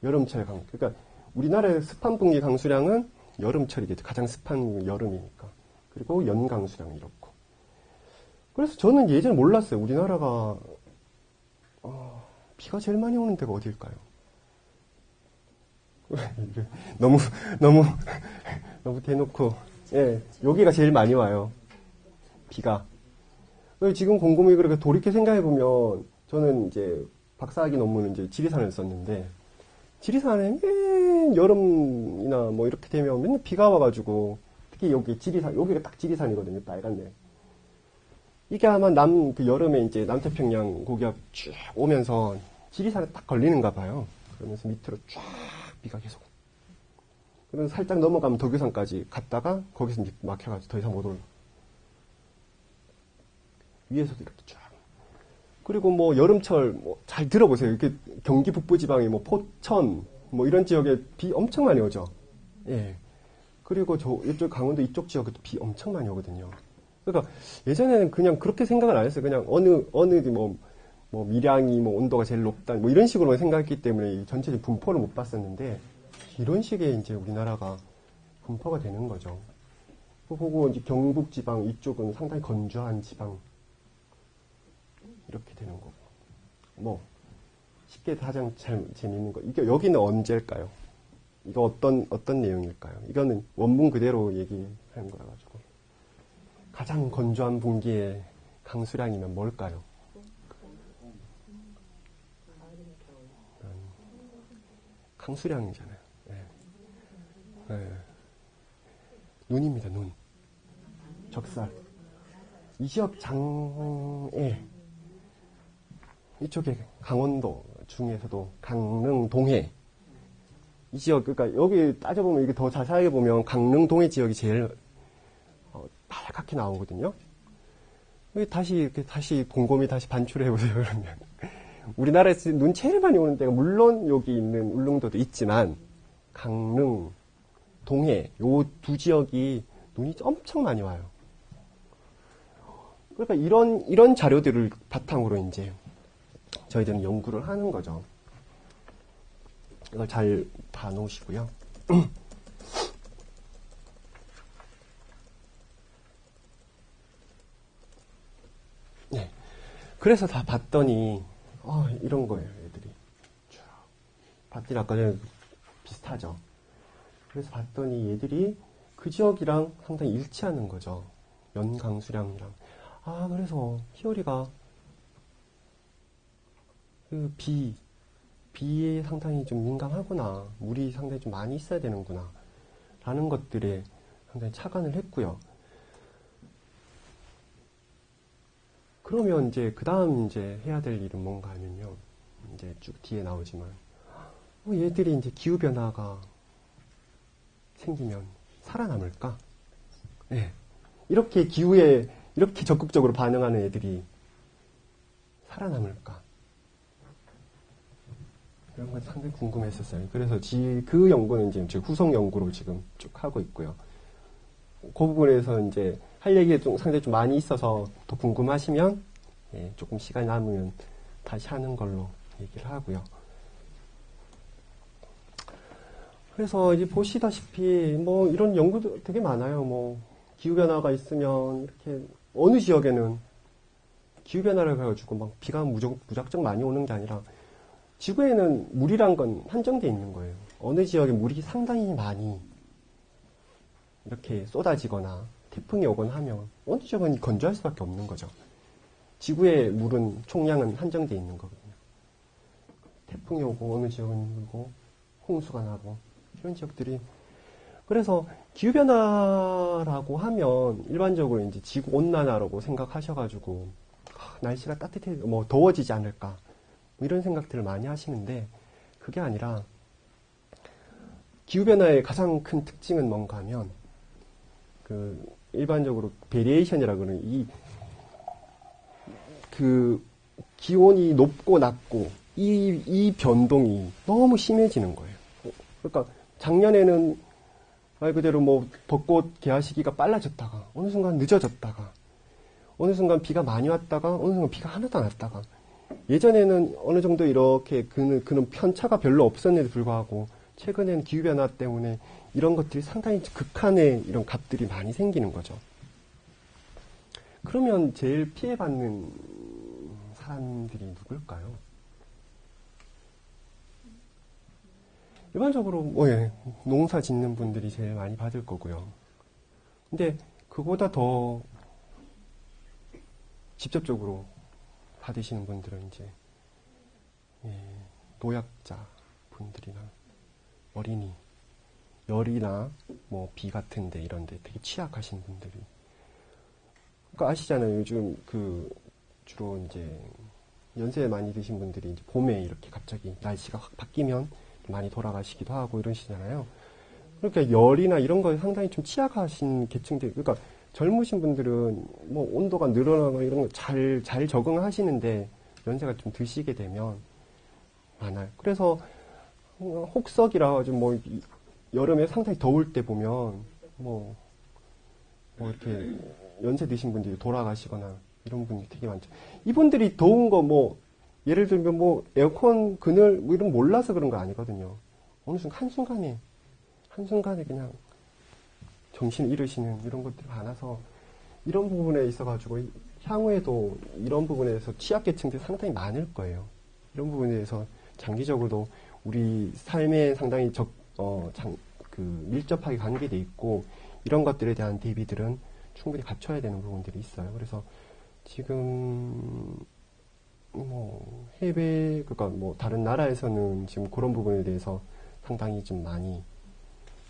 여름철 강 그러니까 우리나라의 습한 분기 강수량은 여름철이겠죠. 가장 습한 여름이니까. 그리고 연강수량 이렇고. 그래서 저는 예전에 몰랐어요. 우리나라가 비가 제일 많이 오는 데가 어딜까요? 너무 대놓고 여기가 제일 많이 와요. 비가. 지금 곰곰이 그렇게 돌이켜 생각해 보면 저는 이제 박사학위 논문은 이제 지리산을 썼는데 지리산에 맨 여름이나 뭐 이렇게 되면 맨날 비가 와가지고 특히 여기 지리산 여기가 딱 지리산이거든요. 빨간데 이게 아마 그 여름에 이제 남태평양 고기압 쭉 오면서 지리산에 딱 걸리는가 봐요. 그러면서 밑으로 쫙 비가 계속. 그러면서 살짝 넘어가면 덕유산까지 갔다가 거기서 이제 막혀가지고 더 이상 못 올라. 위에서도 이렇게 쫙. 그리고 뭐 여름철 뭐 잘 들어보세요. 이렇게 경기 북부 지방에 뭐 포천 뭐 이런 지역에 비 엄청 많이 오죠. 예. 그리고 이쪽 강원도 이쪽 지역에도 비 엄청 많이 오거든요. 그러니까 예전에는 그냥 그렇게 생각을 안 했어요. 그냥 어느 뭐 밀양이 뭐 온도가 제일 높다 뭐 이런 식으로 생각했기 때문에 전체적인 분포를 못 봤었는데 이런 식의 이제 우리나라가 분포가 되는 거죠. 그리고 이제 경북 지방 이쪽은 상당히 건조한 지방 이렇게 되는 거고 뭐 쉽게 가장 재미있는 거 이게 여기는 언제일까요? 이거 어떤 내용일까요? 이거는 원문 그대로 얘기하는 거라 가지고 가장 건조한 분기의 강수량이면 뭘까요? 강수량이잖아요. 네. 눈입니다. 눈. 적살. 이 지역 장에 이쪽에 강원도 중에서도 강릉 동해 이 지역 그러니까 여기 따져보면 이게 더 자세하게 보면 강릉 동해 지역이 제일 빨갛게 나오거든요. 이렇게 다시 곰곰이 다시 반출을 해보세요. 그러면 우리나라에서 눈 제일 많이 오는 데가 물론 여기 있는 울릉도도 있지만 강릉, 동해 요 두 지역이 눈이 엄청 많이 와요. 그러니까 이런 자료들을 바탕으로 이제 저희들은 연구를 하는 거죠. 이걸 잘 봐놓으시고요. 네. 그래서 다 봤더니 이런 거예요, 애들이. 쭉. 봤더니 아까 전에 비슷하죠. 그래서 봤더니 얘들이 그 지역이랑 상당히 일치하는 거죠. 연강수량이랑. 아, 그래서 희열이가 그 비에 상당히 좀 민감하구나. 물이 상당히 좀 많이 있어야 되는구나. 라는 것들에 상당히 착안을 했고요. 그러면 이제 그 다음 이제 해야 될 일은 뭔가 하면요. 이제 쭉 뒤에 나오지만 얘들이 이제 기후 변화가 생기면 살아남을까? 네. 이렇게 기후에 이렇게 적극적으로 반응하는 애들이 살아남을까? 이런 건 상당히 궁금했었어요. 그래서 그 연구는 지금 후속 연구로 지금 쭉 하고 있고요. 그 부분에서 이제 할 얘기가 좀 상당히 좀 많이 있어서 더 궁금하시면 예, 조금 시간이 남으면 다시 하는 걸로 얘기를 하고요. 그래서 이제 보시다시피 뭐 이런 연구도 되게 많아요. 뭐 기후변화가 있으면 이렇게 어느 지역에는 기후변화를 가지고 막 비가 무작정 많이 오는 게 아니라 지구에는 물이란 건 한정되어 있는 거예요. 어느 지역에 물이 상당히 많이 이렇게 쏟아지거나 태풍이 오거나 하면 어느 지역은 건조할 수밖에 없는 거죠. 지구의 물은 총량은 한정되어 있는 거거든요. 태풍이 오고 어느 지역은 물고 홍수가 나고 이런 지역들이 그래서 기후변화라고 하면 일반적으로 이제 지구 온난화라고 생각하셔가지고 날씨가 뭐 더워지지 않을까 이런 생각들을 많이 하시는데 그게 아니라 기후변화의 가장 큰 특징은 뭔가 하면 그 일반적으로 베리에이션이라고 하는 그 기온이 높고 낮고 이 변동이 너무 심해지는 거예요. 그러니까 작년에는 말 그대로 뭐 벚꽃 개화 시기가 빨라졌다가 어느 순간 늦어졌다가 어느 순간 비가 많이 왔다가 어느 순간 비가 하나도 안 왔다가 예전에는 어느 정도 이렇게 그는 편차가 별로 없었는데도 불구하고 최근에는 기후변화 때문에 이런 것들이 상당히 극한의 이런 값들이 많이 생기는 거죠. 그러면 제일 피해받는 사람들이 누굴까요? 일반적으로 농사 짓는 분들이 제일 많이 받을 거고요. 근데 그보다 더 직접적으로 받으시는 분들은 이제 노약자 분들이나 어린이, 열이나 뭐 비 같은데 이런데 되게 취약하신 분들이. 그러니까 아시잖아요. 요즘 주로 이제 연세 많이 드신 분들이 이제 봄에 이렇게 갑자기 날씨가 확 바뀌면 많이 돌아가시기도 하고 이러시잖아요. 그러니까 열이나 이런 거에 상당히 좀 취약하신 계층들, 그러니까 젊으신 분들은 뭐 온도가 늘어나고 이런 거 잘 적응하시는데 연세가 좀 드시게 되면 많아요. 그래서 혹석이라 가지고 뭐 여름에 상당히 더울 때 보면 뭐 이렇게 연세 드신 분들이 돌아가시거나 이런 분들이 되게 많죠. 이분들이 더운 거 뭐 예를 들면 뭐 에어컨 그늘 뭐 이런 거 몰라서 그런 거 아니거든요. 어느 순간 한순간에 그냥 정신을 잃으시는 이런 것들이 많아서 이런 부분에 있어가지고 향후에도 이런 부분에서 취약계층들이 상당히 많을 거예요. 이런 부분에 대해서 장기적으로도 우리 삶에 상당히 밀접하게 관계돼 있고 이런 것들에 대한 대비들은 충분히 갖춰야 되는 부분들이 있어요. 그래서 지금 뭐 그러니까 뭐 다른 나라에서는 지금 그런 부분에 대해서 상당히 좀 많이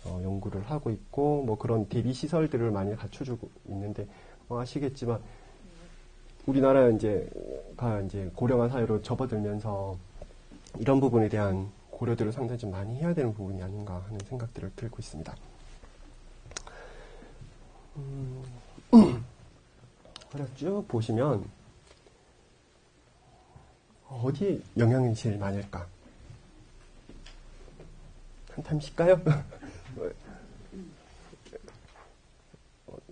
연구를 하고 있고 뭐 그런 대비 시설들을 많이 갖춰주고 있는데 아시겠지만 우리나라 이제 고령화 사회로 접어들면서 이런 부분에 대한 고려들을 상당히 좀 많이 해야 되는 부분이 아닌가 하는 생각들을 들고 있습니다. 그래서 쭉 보시면 어디에 영향이 제일 많을까? 한참 쉴까요?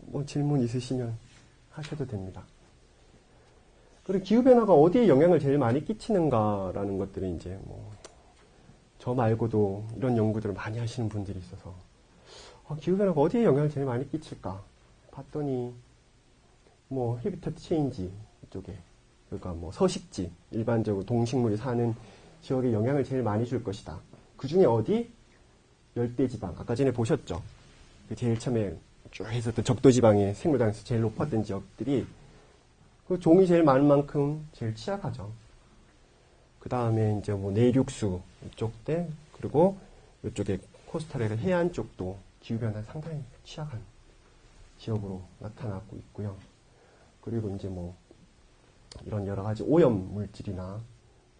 뭐 질문 있으시면 하셔도 됩니다. 그리고 기후변화가 어디에 영향을 제일 많이 끼치는가라는 것들이 이제 뭐 저 말고도 이런 연구들을 많이 하시는 분들이 있어서 기후변화가 어디에 영향을 제일 많이 끼칠까 봤더니 뭐 헤비터트 체인지 이쪽에 그러니까 뭐 서식지 일반적으로 동식물이 사는 지역에 영향을 제일 많이 줄 것이다. 그 중에 어디? 열대지방, 아까 전에 보셨죠? 그 제일 처음에 쭉 했었던 적도지방의 생물량에서 제일 높았던 지역들이 그 종이 제일 많은 만큼 제일 취약하죠. 그 다음에 이제 뭐 내륙수 이쪽대, 그리고 이쪽에 코스탈의 해안 쪽도 기후변화에 상당히 취약한 지역으로 나타나고 있고요. 그리고 이제 뭐 이런 여러 가지 오염 물질이나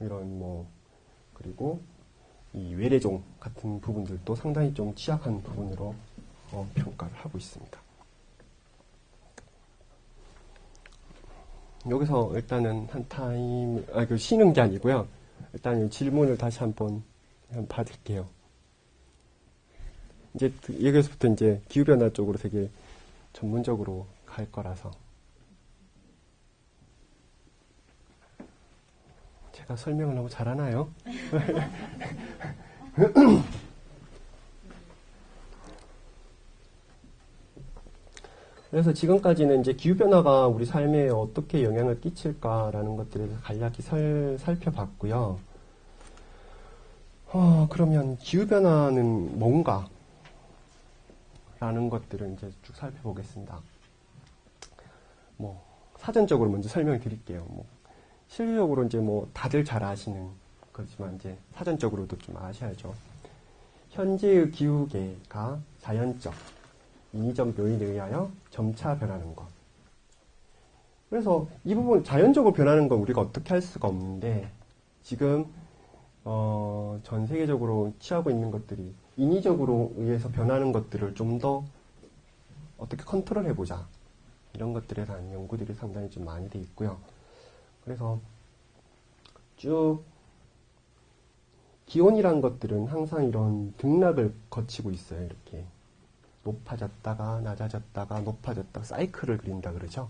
이런 뭐 그리고 이 외래종 같은 부분들도 상당히 좀 취약한 부분으로 평가를 하고 있습니다. 여기서 일단은 쉬는 게 아니고요. 일단 질문을 다시 한번 받을게요. 이제 여기서부터 이제 기후변화 쪽으로 되게 전문적으로 갈 거라서. 제가 설명을 너무 잘하나요? 그래서 지금까지는 이제 기후변화가 우리 삶에 어떻게 영향을 끼칠까라는 것들에 대해서 간략히 살펴봤고요. 그러면 기후변화는 뭔가? 라는 것들을 이제 쭉 살펴보겠습니다. 뭐, 사전적으로 먼저 설명을 드릴게요. 뭐, 실질적으로 이제 뭐, 다들 잘 아시는 거지만 이제 사전적으로도 좀 아셔야죠. 현재의 기후계가 자연적, 인위적 요인에 의하여 점차 변하는 것. 그래서 이 부분 자연적으로 변하는 건 우리가 어떻게 할 수가 없는데 지금 전 세계적으로 취하고 있는 것들이 인위적으로 의해서 변하는 것들을 좀 더 어떻게 컨트롤해보자. 이런 것들에 대한 연구들이 상당히 좀 많이 돼 있고요. 그래서 쭉 기온이란 것들은 항상 이런 등락을 거치고 있어요. 이렇게 높아졌다가 낮아졌다가 높아졌다가 사이클을 그린다 그러죠.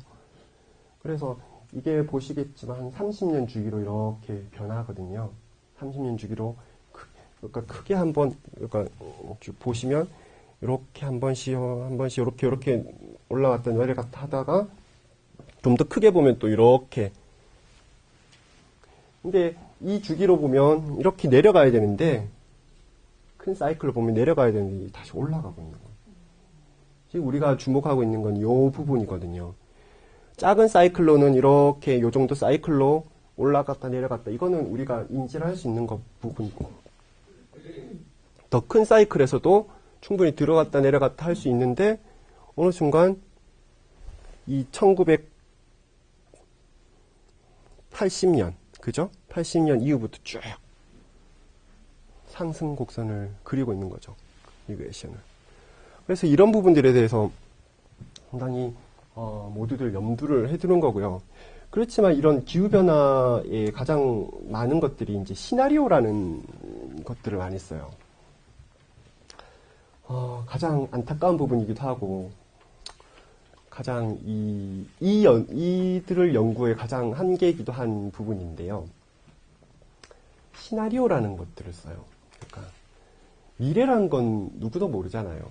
그래서 이게 보시겠지만 한 30년 주기로 이렇게 변하거든요. 30년 주기로 그러니까 크게 한번 그러니까 쭉 보시면 이렇게 한 번씩 이렇게 올라갔다 내려갔다 하다가 좀 더 크게 보면 또 이렇게. 근데 이 주기로 보면 이렇게 내려가야 되는데 큰 사이클로 보면 내려가야 되는데 다시 올라가고 있는 거예요. 지금 우리가 주목하고 있는 건 이 부분이거든요. 작은 사이클로는 이렇게 요 정도 사이클로 올라갔다 내려갔다. 이거는 우리가 인지를 할 수 있는 부분이고 더 큰 사이클에서도 충분히 들어갔다 내려갔다 할 수 있는데 어느 순간 이 1980년 그죠? 80년 이후부터 쭉 상승 곡선을 그리고 있는 거죠. 리그레이션을. 그래서 이런 부분들에 대해서 상당히 모두들 염두를 해두는 거고요. 그렇지만 이런 기후변화에 가장 많은 것들이 이제 시나리오라는 것들을 많이 써요. 가장 안타까운 부분이기도 하고, 가장 이들을 연구의 가장 한계이기도 한 부분인데요. 시나리오라는 것들을 써요. 그러니까, 미래란 건 누구도 모르잖아요.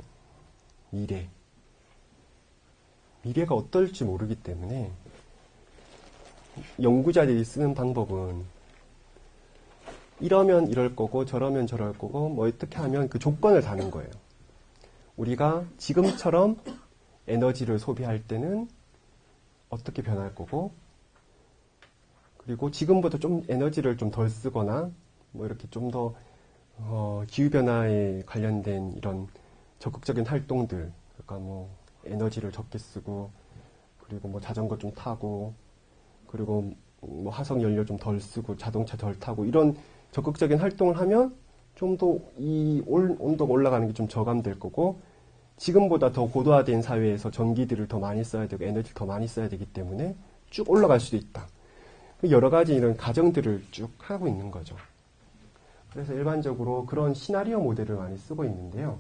미래가 어떨지 모르기 때문에, 연구자들이 쓰는 방법은 이러면 이럴 거고 저러면 저럴 거고 뭐 어떻게 하면 그 조건을 다는 거예요. 우리가 지금처럼 에너지를 소비할 때는 어떻게 변할 거고 그리고 지금보다 좀 에너지를 좀 덜 쓰거나 뭐 이렇게 좀 더 기후변화에 관련된 이런 적극적인 활동들 그러니까 뭐 에너지를 적게 쓰고 그리고 뭐 자전거 좀 타고 그리고 뭐 화석 연료 좀 덜 쓰고 자동차 덜 타고 이런 적극적인 활동을 하면 좀 더 이 온도가 올라가는 게 좀 저감될 거고 지금보다 더 고도화된 사회에서 전기들을 더 많이 써야 되고 에너지를 더 많이 써야 되기 때문에 쭉 올라갈 수도 있다. 여러 가지 이런 가정들을 쭉 하고 있는 거죠. 그래서 일반적으로 그런 시나리오 모델을 많이 쓰고 있는데요.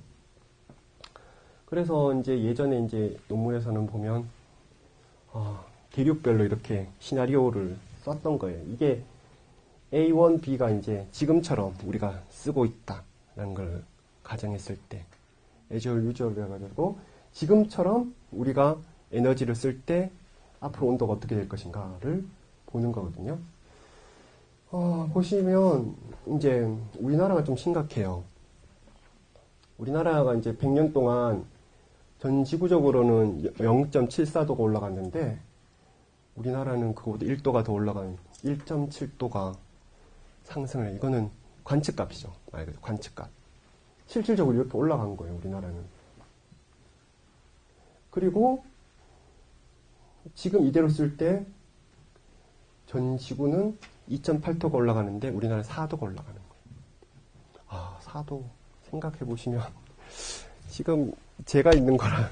그래서 이제 예전에 이제 논문에서는 보면 대륙별로 이렇게 시나리오를 썼던 거예요. 이게 A1, B가 이제 지금처럼 우리가 쓰고 있다라는 걸 가정했을 때 as usual 해가지고 지금처럼 우리가 에너지를 쓸 때 앞으로 온도가 어떻게 될 것인가를 보는 거거든요. 보시면 이제 우리나라가 좀 심각해요. 우리나라가 이제 100년 동안 전 지구적으로는 0.74도가 올라갔는데 우리나라는 그거보다 1도가 더 올라간 1.7도가 상승을 이거는 관측값이죠. 말 그대로 관측값. 실질적으로 이렇게 올라간 거예요. 우리나라는. 그리고 지금 이대로 쓸 때 전 지구는 2.8도가 올라가는데 우리나라는 4도가 올라가는 거예요. 아, 4도 생각해 보시면 지금 제가 있는 거랑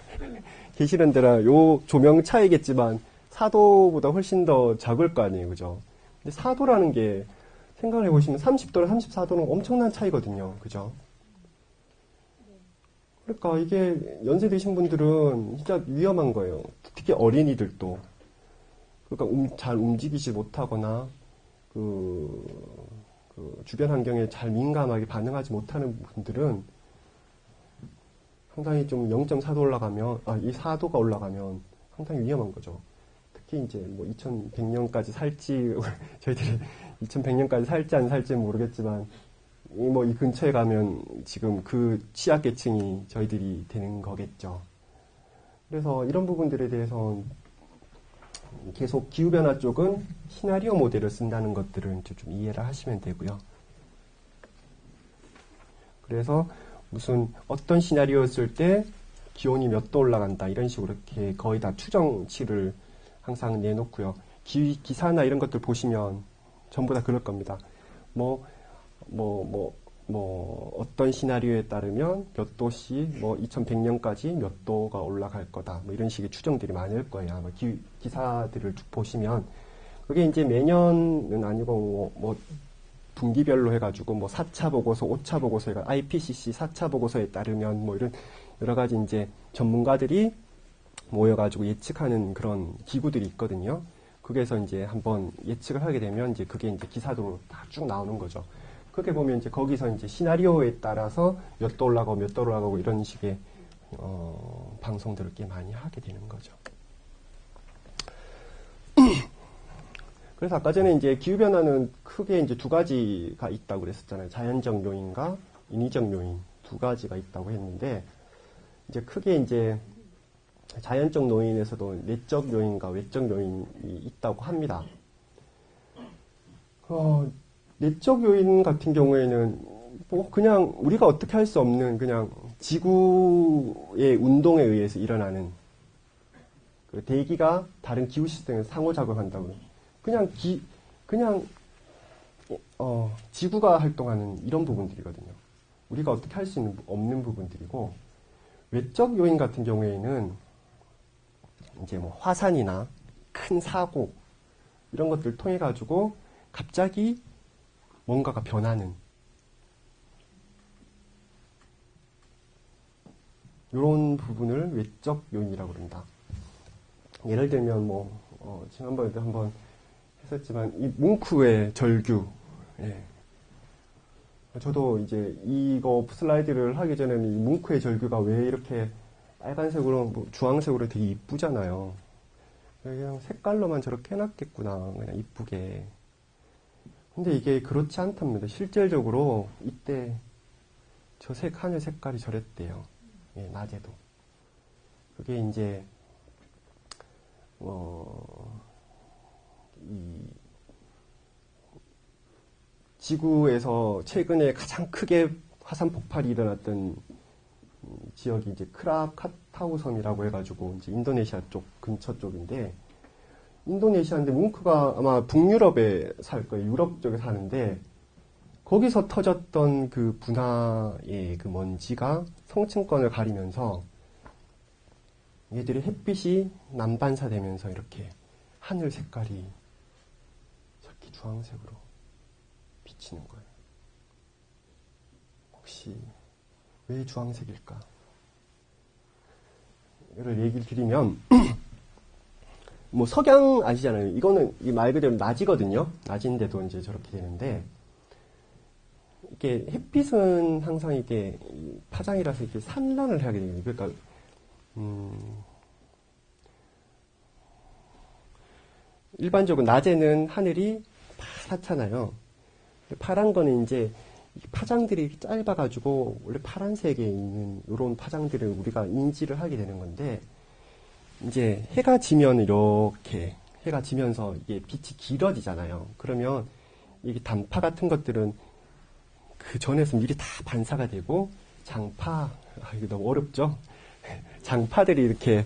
계시는 데랑 요 조명 차이겠지만 4도보다 훨씬 더 작을 거 아니에요. 그죠? 근데 4도라는 게 생각을 해보시면 30도랑 34도는 엄청난 차이거든요. 그죠? 그러니까 이게 연세 드신 분들은 진짜 위험한 거예요. 특히 어린이들도. 그러니까 잘 움직이지 못하거나 그 주변 환경에 잘 민감하게 반응하지 못하는 분들은 상당히 좀 0.4도 올라가면, 이 4도가 올라가면 상당히 위험한 거죠. 특히 이제 뭐 2100년까지 살지, 저희들이 2100년까지 살지 안 살지는 모르겠지만, 이 근처에 가면 지금 그 취약계층이 저희들이 되는 거겠죠. 그래서 이런 부분들에 대해서 계속 기후변화 쪽은 시나리오 모델을 쓴다는 것들을 좀 이해를 하시면 되고요. 그래서 무슨 어떤 시나리오였을 때 기온이 몇 도 올라간다 이런 식으로 이렇게 거의 다 추정치를 항상 내놓고요. 기사나 이런 것들 보시면 전부 다 그럴 겁니다. 어떤 시나리오에 따르면 몇 도씩 2100년까지 몇 도가 올라갈 거다. 이런 식의 추정들이 많을 거예요. 아마 기사들을 쭉 보시면 그게 이제 매년은 아니고 분기별로 해가지고 4차 보고서, 5차 보고서, IPCC 4차 보고서에 따르면 이런 여러 가지 이제 전문가들이 모여가지고 예측하는 그런 기구들이 있거든요. 거기에서 이제 한번 예측을 하게 되면 이제 그게 이제 기사도 다 쭉 나오는 거죠. 그렇게 보면 이제 거기서 이제 시나리오에 따라서 몇 도 올라가고 몇 도 올라가고 이런 식의 방송들을 꽤 많이 하게 되는 거죠. 그래서 아까 전에 이제 기후변화는 크게 이제 두 가지가 있다고 그랬었잖아요. 자연적 요인과 인위적 요인 두 가지가 있다고 했는데, 이제 크게 이제 자연적 요인에서도 내적 요인과 외적 요인이 있다고 합니다. 내적 요인 같은 경우에는 그냥 우리가 어떻게 할 수 없는 그냥 지구의 운동에 의해서 일어나는 그 대기가 다른 기후 시스템에 상호작용한다고요. 그냥 지구가 활동하는 이런 부분들이거든요. 우리가 어떻게 할 수 없는 부분들이고, 외적 요인 같은 경우에는 이제 화산이나 큰 사고 이런 것들 통해 가지고 갑자기 뭔가가 변하는 이런 부분을 외적 요인이라고 그럽니다. 예를 들면 지난번에도 한번 했었지만 이 뭉크의 절규, 예. 저도 이제 이거 슬라이드를 하기 전에는 이 뭉크의 절규가 왜 이렇게 빨간색으로 주황색으로 되게 이쁘잖아요. 그냥 색깔로만 저렇게 해놨겠구나, 그냥 이쁘게. 근데 이게 그렇지 않답니다. 실질적으로 이때 저 하늘 색깔이 저랬대요. 예, 낮에도. 그게 이제 이 지구에서 최근에 가장 크게 화산 폭발이 일어났던 지역이 이제 크라카타우 섬이라고 해가지고 이제 인도네시아 쪽 근처 쪽인데, 인도네시아인데 뭉크가 아마 북유럽에 살 거예요. 유럽 쪽에 사는데 거기서 터졌던 그 분화의 그 먼지가 성층권을 가리면서 얘들이 햇빛이 남반사되면서 이렇게 하늘 색깔이 저렇게 주황색으로 비치는 거예요. 혹시 왜 주황색일까? 이걸 얘기를 드리면 석양 아시잖아요. 이거는 말 그대로 낮이거든요. 낮인데도 이제 저렇게 되는데, 이게 햇빛은 항상 이게 파장이라서 이렇게 산란을 하게 되거든요. 그러니까 일반적으로 낮에는 하늘이 파랗잖아요. 파란 거는 이제 이 파장들이 짧아가지고 원래 파란색에 있는 이런 파장들을 우리가 인지를 하게 되는 건데 이제 해가 지면 이렇게 해가 지면서 이게 빛이 길어지잖아요. 그러면 이게 단파 같은 것들은 그 전에서 미리 다 반사가 되고 장파, 이거 너무 어렵죠? 장파들이 이렇게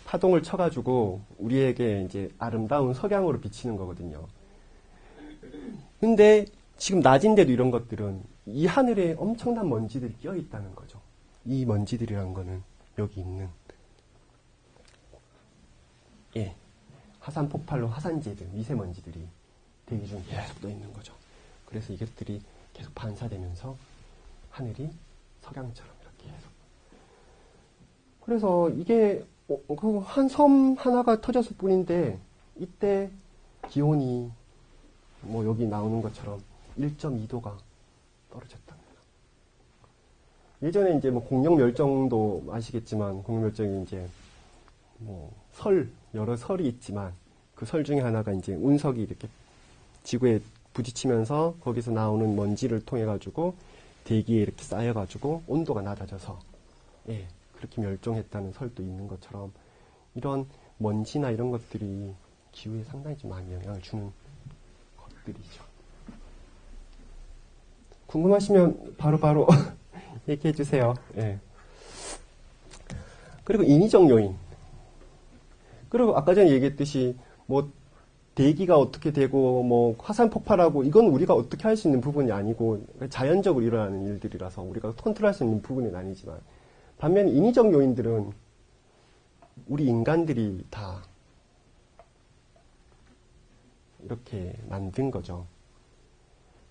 파동을 쳐가지고 우리에게 이제 아름다운 석양으로 비치는 거거든요. 근데 지금 낮인데도 이런 것들은 이 하늘에 엄청난 먼지들이 끼어 있다는 거죠. 이 먼지들이란 거는 여기 있는 화산 폭발로 화산재들, 미세먼지들이 대기 중에 계속 떠 있는 거죠. 그래서 이것들이 계속 반사되면서 하늘이 석양처럼 이렇게 계속. 그래서 이게 그 한 섬 하나가 터졌을 뿐인데 이때 기온이 뭐 여기 나오는 것처럼 1.2도가 떨어졌답니다. 예전에 이제 뭐 공룡 멸종도 아시겠지만 공룡 멸종이 이제 뭐 여러 설이 있지만 그 설 중에 하나가 이제 운석이 이렇게 지구에 부딪히면서 거기서 나오는 먼지를 통해 가지고 대기에 이렇게 쌓여 가지고 온도가 낮아져서 그렇게 멸종했다는 설도 있는 것처럼 이런 먼지나 이런 것들이 기후에 상당히 좀 많이 영향을 주는 것들이죠. 궁금하시면 바로바로 얘기해 주세요. 그리고 인위적 요인. 그리고 아까 전에 얘기했듯이 뭐 대기가 어떻게 되고 뭐 화산 폭발하고 이건 우리가 어떻게 할 수 있는 부분이 아니고 자연적으로 일어나는 일들이라서 우리가 컨트롤할 수 있는 부분은 아니지만 반면 인위적 요인들은 우리 인간들이 다 이렇게 만든 거죠.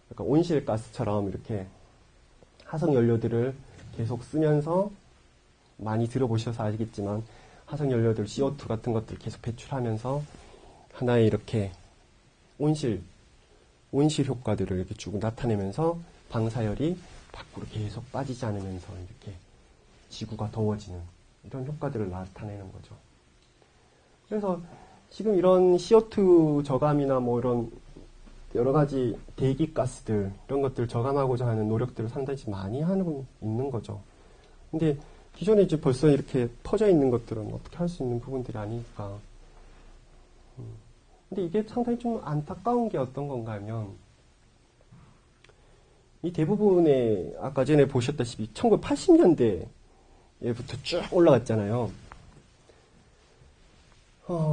그러니까 온실가스처럼 이렇게 화석 연료들을 계속 쓰면서 많이 들어보셔서 아시겠지만 화석 연료들 CO2 같은 것들 계속 배출하면서 하나의 이렇게 온실 효과들을 이렇게 쭉 나타내면서 방사열이 밖으로 계속 빠지지 않으면서 이렇게 지구가 더워지는 이런 효과들을 나타내는 거죠. 그래서 지금 이런 CO2 저감이나 뭐 이런 여러 가지 대기가스들 이런 것들 저감하고자 하는 노력들을 상당히 많이 하고 있는 거죠. 근데 기존에 이제 벌써 이렇게 퍼져 있는 것들은 어떻게 할 수 있는 부분들이 아니니까. 근데 이게 상당히 좀 안타까운 게 어떤 건가 하면 이 대부분의 아까 전에 보셨다시피 1980년대부터 쭉 올라갔잖아요.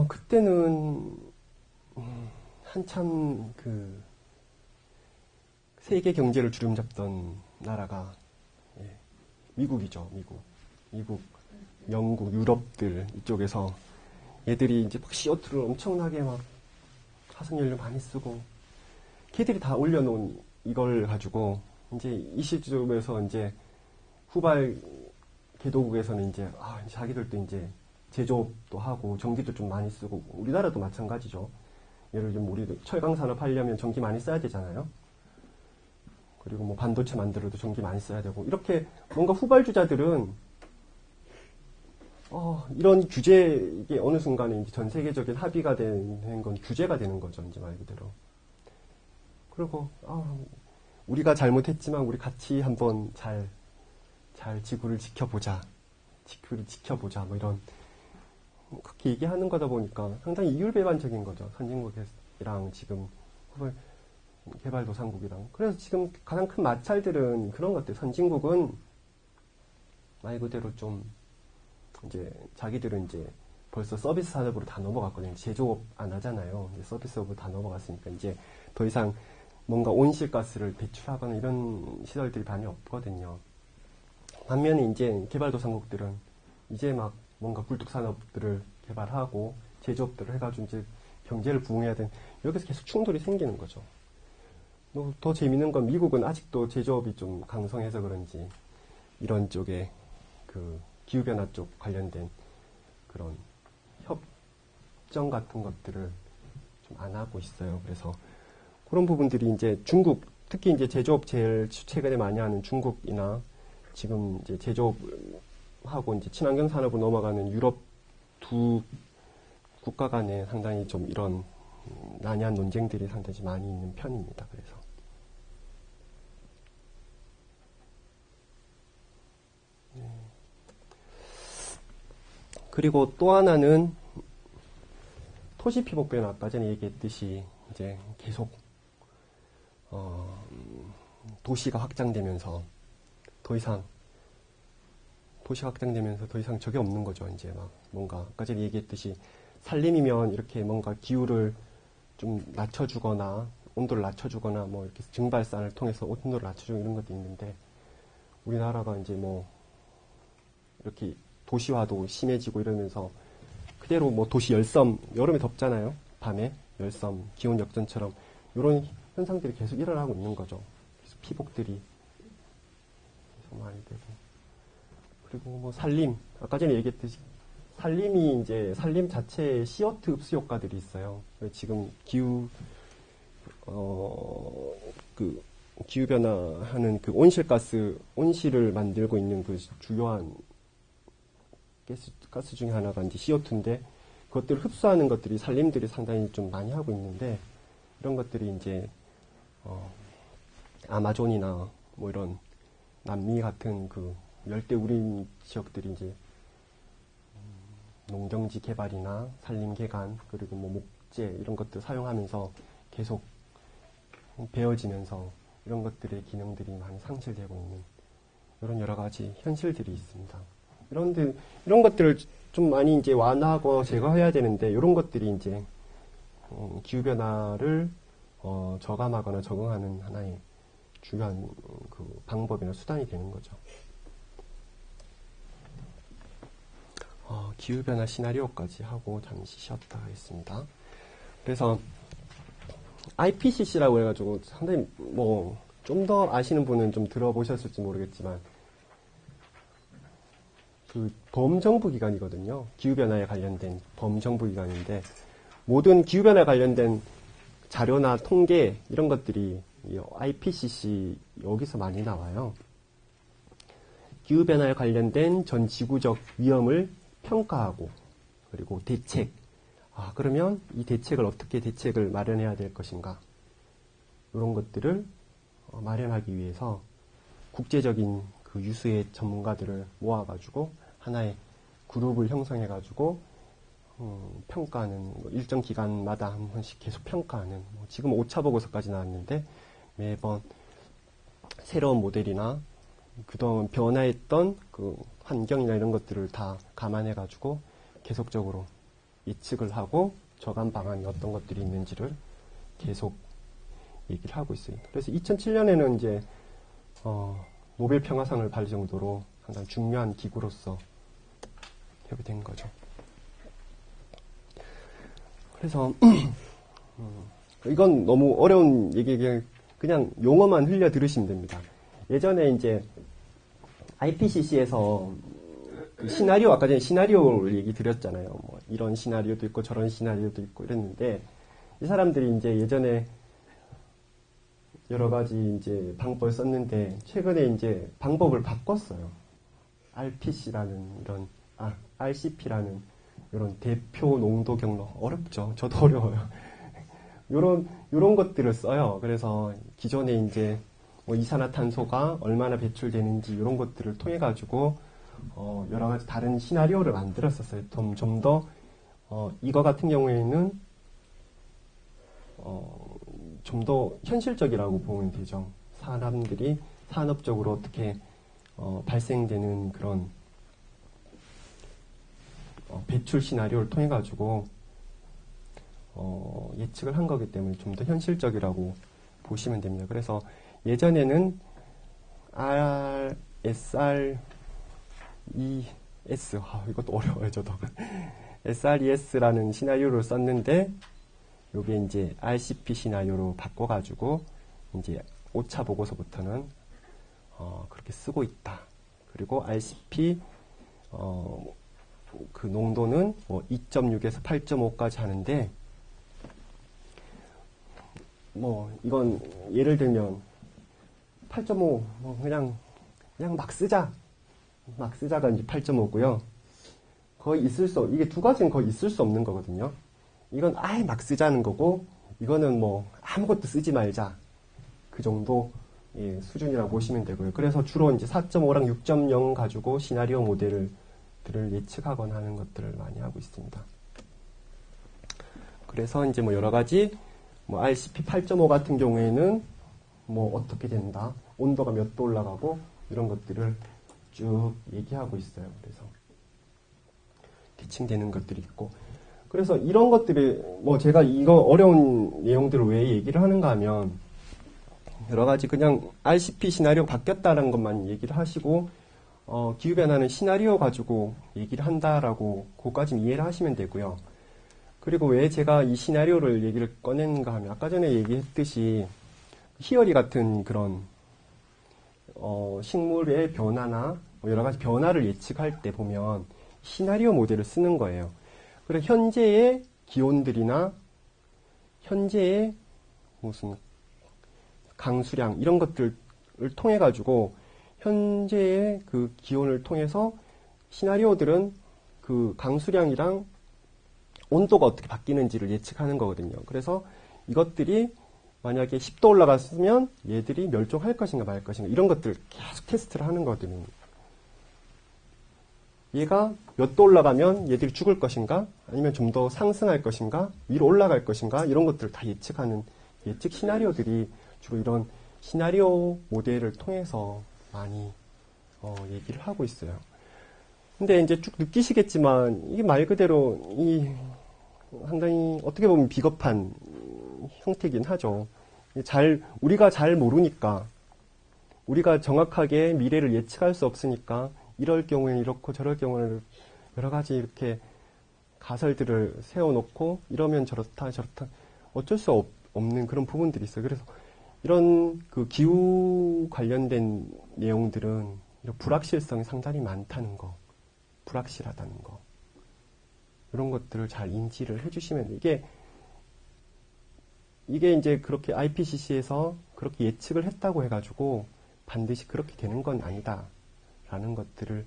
그때는 한참 그 세계 경제를 주름잡던 나라가 미국이죠. 미국, 영국, 유럽들 이쪽에서 얘들이 이제 막 CO2를 엄청나게 막 화석연료 많이 쓰고 걔들이 다 올려놓은 이걸 가지고 이제 이 시점에서 이제 후발 개도국에서는 이제 자기들도 이제 제조업도 하고 전기도 좀 많이 쓰고 우리나라도 마찬가지죠. 예를 들면 우리도 철강 산업 하려면 전기 많이 써야 되잖아요. 그리고 뭐 반도체 만들어도 전기 많이 써야 되고 이렇게 뭔가 후발주자들은 이런 규제 이게 어느 순간에 이제 전 세계적인 합의가 되는 건 규제가 되는 거죠. 이제 말 그대로. 그리고 우리가 잘못했지만 우리 같이 한번 잘 지구를 지켜보자. 뭐 이런 그렇게 얘기하는 거다 보니까 상당히 이율배반적인 거죠. 선진국이랑 지금 개발도상국이랑. 그래서 지금 가장 큰 마찰들은 그런 것들. 선진국은 말 그대로 좀 이제 자기들은 이제 벌써 서비스 산업으로 다 넘어갔거든요. 제조업 안 하잖아요. 이제 서비스업으로 다 넘어갔으니까 이제 더 이상 뭔가 온실가스를 배출하거나 이런 시설들이 많이 없거든요. 반면에 이제 개발도상국들은 이제 막 뭔가 굴뚝산업들을 개발하고 제조업들을 해가지고 이제 경제를 부흥해야 되는 여기서 계속 충돌이 생기는 거죠. 더 재밌는 건 미국은 아직도 제조업이 좀 강성해서 그런지 이런 쪽에 그 기후변화 쪽 관련된 그런 협정 같은 것들을 좀 안 하고 있어요. 그래서 그런 부분들이 이제 중국, 특히 이제 제조업 제일 최근에 많이 하는 중국이나 지금 이제 제조업하고 이제 친환경 산업으로 넘어가는 유럽 두 국가 간에 상당히 좀 이런 난해한 논쟁들이 상당히 많이 있는 편입니다. 그래서 그리고 또 하나는 토시 피복 변화, 아까 전에 얘기했듯이 이제 계속 도시가 확장되면서 더 이상 적이 없는 거죠. 이제 막 뭔가 아까 전에 얘기했듯이 산림이면 이렇게 뭔가 기후를 좀 낮춰주거나 온도를 낮춰주거나 뭐 이렇게 증발산을 통해서 온도를 낮춰주고 이런 것도 있는데 우리나라가 이제 뭐 이렇게 도시화도 심해지고 이러면서 그대로 뭐 도시 열섬, 여름에 덥잖아요. 밤에 열섬, 기온 역전처럼 이런 현상들이 계속 일어나고 있는 거죠. 그래서 피복들이 계속 많이 되고. 그리고 뭐 산림, 아까 전에 얘기했듯이 산림이 이제 산림 자체에 CO2 흡수 효과들이 있어요. 지금 기후 변화하는 그 온실가스, 온실을 만들고 있는 그 주요한 가스 중에 하나가 이제 CO2인데 그것들을 흡수하는 것들이 산림들이 상당히 좀 많이 하고 있는데 이런 것들이 이제 아마존이나 뭐 이런 남미 같은 그 열대 우림 지역들이 이제 농경지 개발이나 산림 개간 그리고 뭐 목재 이런 것들 사용하면서 계속 베어지면서 이런 것들의 기능들이 많이 상실되고 있는 이런 여러 가지 현실들이 있습니다. 이런 것들을 좀 많이 이제 완화하고 제거해야 되는데 이런 것들이 이제 기후 변화를 저감하거나 적응하는 하나의 중요한 그 방법이나 수단이 되는 거죠. 기후 변화 시나리오까지 하고 잠시 쉬었다 하겠습니다. 그래서 IPCC라고 해가지고 상당히 뭐 좀 더 아시는 분은 좀 들어보셨을지 모르겠지만 그 범정부기관이거든요. 기후변화에 관련된 범정부기관인데 모든 기후변화에 관련된 자료나 통계 이런 것들이 IPCC 여기서 많이 나와요. 기후변화에 관련된 전 지구적 위험을 평가하고 그리고 대책. 그러면 이 대책을 어떻게 대책을 마련해야 될 것인가. 이런 것들을 마련하기 위해서 국제적인 그 유수의 전문가들을 모아가지고 하나의 그룹을 형성해가지고 평가하는 일정 기간마다 한 번씩 계속 평가하는 지금 5차 보고서까지 나왔는데 매번 새로운 모델이나 그동안 변화했던 그 환경이나 이런 것들을 다 감안해가지고 계속적으로 예측을 하고 저감 방안이 어떤 것들이 있는지를 계속 얘기를 하고 있습니다. 그래서 2007년에는 이제 노벨 평화상을 받을 정도로 상당히 중요한 기구로서 협의된 거죠. 그래서 이건 너무 어려운 얘기 그냥 용어만 흘려 들으시면 됩니다. 예전에 이제 IPCC에서 그 시나리오 아까 전에 시나리오를 얘기 드렸잖아요. 뭐 이런 시나리오도 있고 저런 시나리오도 있고 이랬는데 이 사람들이 이제 예전에 여러 가지 이제 방법을 썼는데 최근에 이제 방법을 바꿨어요. RPC라는 이런 RCP라는 이런 대표 농도 경로 어렵죠. 저도 어려워요. 요런 것들을 써요. 그래서 기존에 이제 뭐 이산화탄소가 얼마나 배출되는지 이런 것들을 통해 가지고 여러 가지 다른 시나리오를 만들었었어요. 좀 더 이거 같은 경우에는 좀 더 현실적이라고 보면 되죠. 사람들이 산업적으로 어떻게 발생되는 그런 배출 시나리오를 통해 가지고 예측을 한 거기 때문에 좀 더 현실적이라고 보시면 됩니다. 그래서 예전에는 SRES 이것도 어려워요 저도 SRES라는 시나리오를 썼는데 요게 이제 RCP 시나리오로 바꿔가지고 이제 5차 보고서부터는 그렇게 쓰고 있다. 그리고 RCP 그 농도는 뭐 2.6에서 8.5까지 하는데 뭐 이건 예를 들면 8.5 뭐 그냥 막 쓰자가 이제 8.5고요. 거의 이게 두 가지는 거의 있을 수 없는 거거든요. 이건 아예 막 쓰자는 거고 이거는 뭐 아무것도 쓰지 말자 그 정도 수준이라고 보시면 되고요. 그래서 주로 이제 4.5랑 6.0 가지고 시나리오 모델을 것들을 예측하거나 하는 것들을 많이 하고 있습니다. 그래서 이제 뭐 여러 가지 뭐 RCP 8.5 같은 경우에는 뭐 어떻게 된다, 온도가 몇 도 올라가고 이런 것들을 쭉 얘기하고 있어요. 그래서 대칭되는 것들이 있고, 그래서 이런 것들이 뭐 제가 이거 어려운 내용들을 왜 얘기를 하는가 하면 여러 가지 그냥 RCP 시나리오 바뀌었다는 것만 얘기를 하시고 기후변화는 시나리오 가지고 얘기를 한다라고 그것까지 이해를 하시면 되고요. 그리고 왜 제가 이 시나리오를 얘기를 꺼냈는가 하면 아까 전에 얘기했듯이 히어리 같은 그런 식물의 변화나 뭐 여러 가지 변화를 예측할 때 보면 시나리오 모델을 쓰는 거예요. 그래서 현재의 기온들이나 현재의 무슨 강수량 이런 것들을 통해 가지고 현재의 그 기온을 통해서 시나리오들은 그 강수량이랑 온도가 어떻게 바뀌는지를 예측하는 거거든요. 그래서 이것들이 만약에 10도 올라갔으면 얘들이 멸종할 것인가 말 것인가 이런 것들 계속 테스트를 하는 거거든요. 얘가 몇 도 올라가면 얘들이 죽을 것인가 아니면 좀 더 상승할 것인가 위로 올라갈 것인가 이런 것들을 다 예측하는 예측 시나리오들이 주로 이런 시나리오 모델을 통해서 많이 얘기를 하고 있어요. 근데 이제 쭉 느끼시겠지만 이게 말 그대로 이 상당히 어떻게 보면 비겁한 형태이긴 하죠. 우리가 잘 모르니까 우리가 정확하게 미래를 예측할 수 없으니까 이럴 경우에는 이렇고 저럴 경우에는 여러 가지 이렇게 가설들을 세워놓고 이러면 저렇다 저렇다 어쩔 수 없는 그런 부분들이 있어요. 그래서 이런 그 기후 관련된 내용들은 이런 불확실성이 상당히 많다는 거, 불확실하다는 거 이런 것들을 잘 인지를 해주시면 돼요. 이게 이제 그렇게 IPCC에서 그렇게 예측을 했다고 해가지고 반드시 그렇게 되는 건 아니다라는 것들을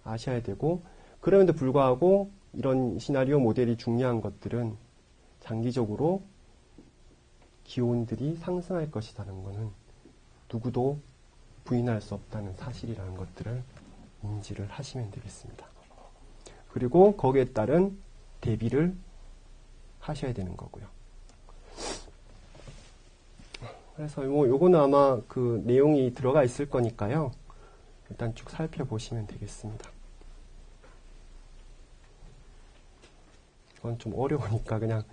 아셔야 되고, 그럼에도 불구하고 이런 시나리오 모델이 중요한 것들은 장기적으로 기온들이 상승할 것이라는 것은 누구도 부인할 수 없다는 사실이라는 것들을 인지를 하시면 되겠습니다. 그리고 거기에 따른 대비를 하셔야 되는 거고요. 그래서 요거는 아마 그 내용이 들어가 있을 거니까요. 일단 쭉 살펴보시면 되겠습니다. 이건 좀 어려우니까 그냥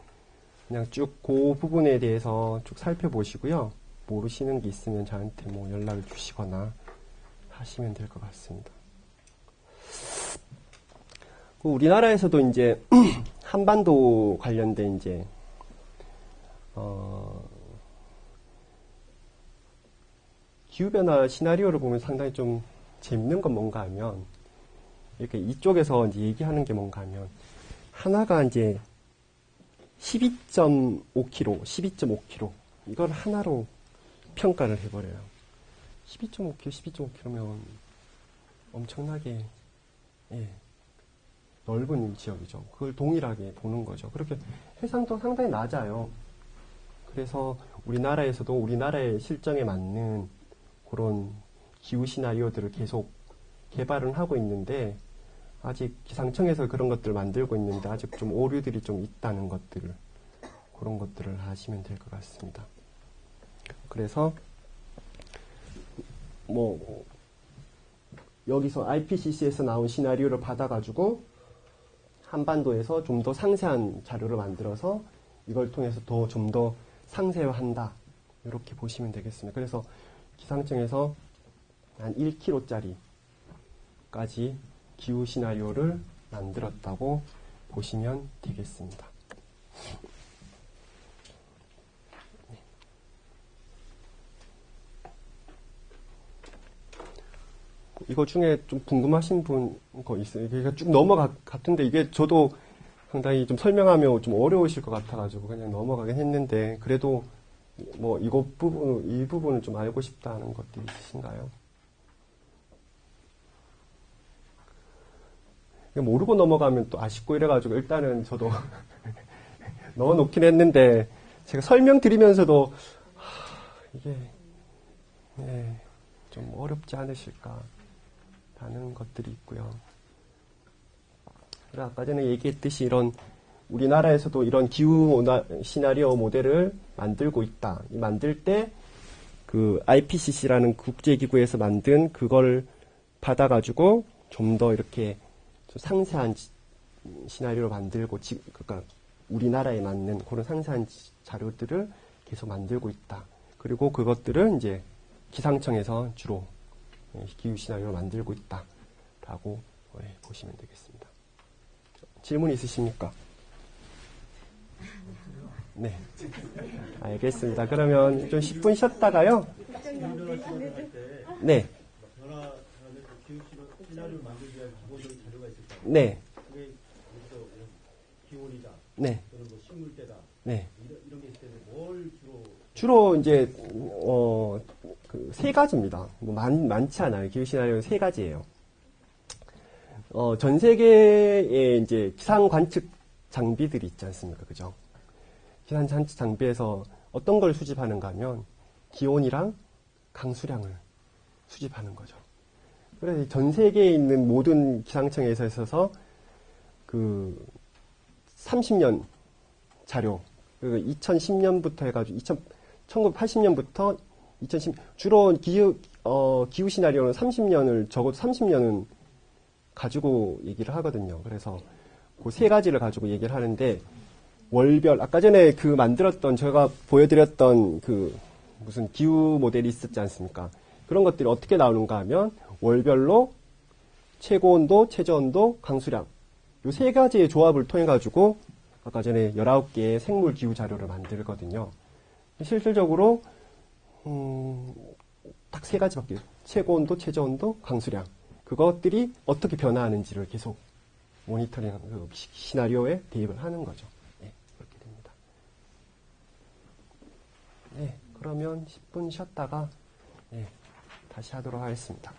쭉 그 부분에 대해서 쭉 살펴보시고요. 모르시는 게 있으면 저한테 뭐 연락을 주시거나 하시면 될 것 같습니다. 우리나라에서도 이제 한반도 관련된 이제 기후변화 시나리오를 보면 상당히 좀 재밌는 건 뭔가 하면 이렇게 이쪽에서 이제 얘기하는 게 뭔가 하면 하나가 이제 12.5km, 12.5km 이걸 하나로 평가를 해버려요. 12.5km, 12.5km면 엄청나게 넓은 지역이죠. 그걸 동일하게 보는 거죠. 그렇게 해상도 상당히 낮아요. 그래서 우리나라에서도 우리나라의 실정에 맞는 그런 기후 시나리오들을 계속 개발은 하고 있는데 아직 기상청에서 그런 것들을 만들고 있는데 아직 좀 오류들이 좀 있다는 것들을 그런 것들을 하시면 될 것 같습니다. 그래서 뭐 여기서 IPCC에서 나온 시나리오를 받아가지고 한반도에서 좀 더 상세한 자료를 만들어서 이걸 통해서 좀 더 상세화한다 이렇게 보시면 되겠습니다. 그래서 기상청에서 한 1km짜리까지 기후 시나리오를 만들었다고 보시면 되겠습니다. 이거 중에 좀 궁금하신 분 거 있어요? 이게 쭉 같은데 이게 저도 상당히 좀 설명하며 좀 어려우실 것 같아가지고 그냥 넘어가긴 했는데 그래도 뭐 이 부분을 좀 알고 싶다는 것들이 있으신가요? 모르고 넘어가면 또 아쉽고 이래가지고 일단은 저도 넣어놓긴 했는데 제가 설명드리면서도 이게 좀 어렵지 않으실까 라는 것들이 있고요. 그래 아까 전에 얘기했듯이 이런 우리나라에서도 이런 기후 시나리오 모델을 만들고 있다. 만들 때 그 IPCC라는 국제기구에서 만든 그걸 받아가지고 좀 더 이렇게 좀 상세한 시나리오를 만들고, 그러니까 우리나라에 맞는 그런 상세한 자료들을 계속 만들고 있다. 그리고 그것들을 이제 기상청에서 주로 기후 시나리오를 만들고 있다라고 보시면 되겠습니다. 질문 있으십니까? 네. 알겠습니다. 그러면 좀 10분 쉬었다가요. 네. 시나리오를 만들기 위한 기본적인 자료가 있을 거예요. 네. 그게 기온이다. 네. 또는 뭐 식물대다. 네. 이런 게 있을 때는 뭘 주로 이제 그 세 가지입니다. 뭐 많지 않아요. 기후 시나리오는 세 가지예요. 전 세계에 이제 기상 관측 장비들이 있지 않습니까? 그죠? 기상 관측 장비에서 어떤 걸 수집하는가 하면 기온이랑 강수량을 수집하는 거죠. 그래서 전 세계에 있는 모든 기상청에서 있어서 그 30년 자료, 2010년부터 해가지고 1980년부터 2010 주로 기후 시나리오는 30년을 적어도 30년은 가지고 얘기를 하거든요. 그래서 그 세 가지를 가지고 얘기를 하는데 월별 아까 전에 그 만들었던 제가 보여드렸던 그 무슨 기후 모델이 있었지 않습니까? 그런 것들이 어떻게 나오는가 하면 월별로 최고 온도, 최저 온도, 강수량 이 세 가지의 조합을 통해 가지고 아까 전에 19개의 생물 기후 자료를 만들거든요. 실질적으로 딱 세 가지밖에 최고 온도, 최저 온도, 강수량 그것들이 어떻게 변화하는지를 계속 모니터링 그 시나리오에 대입을 하는 거죠. 네, 그렇게 됩니다. 네, 그러면 10분 쉬었다가 네, 다시 하도록 하겠습니다.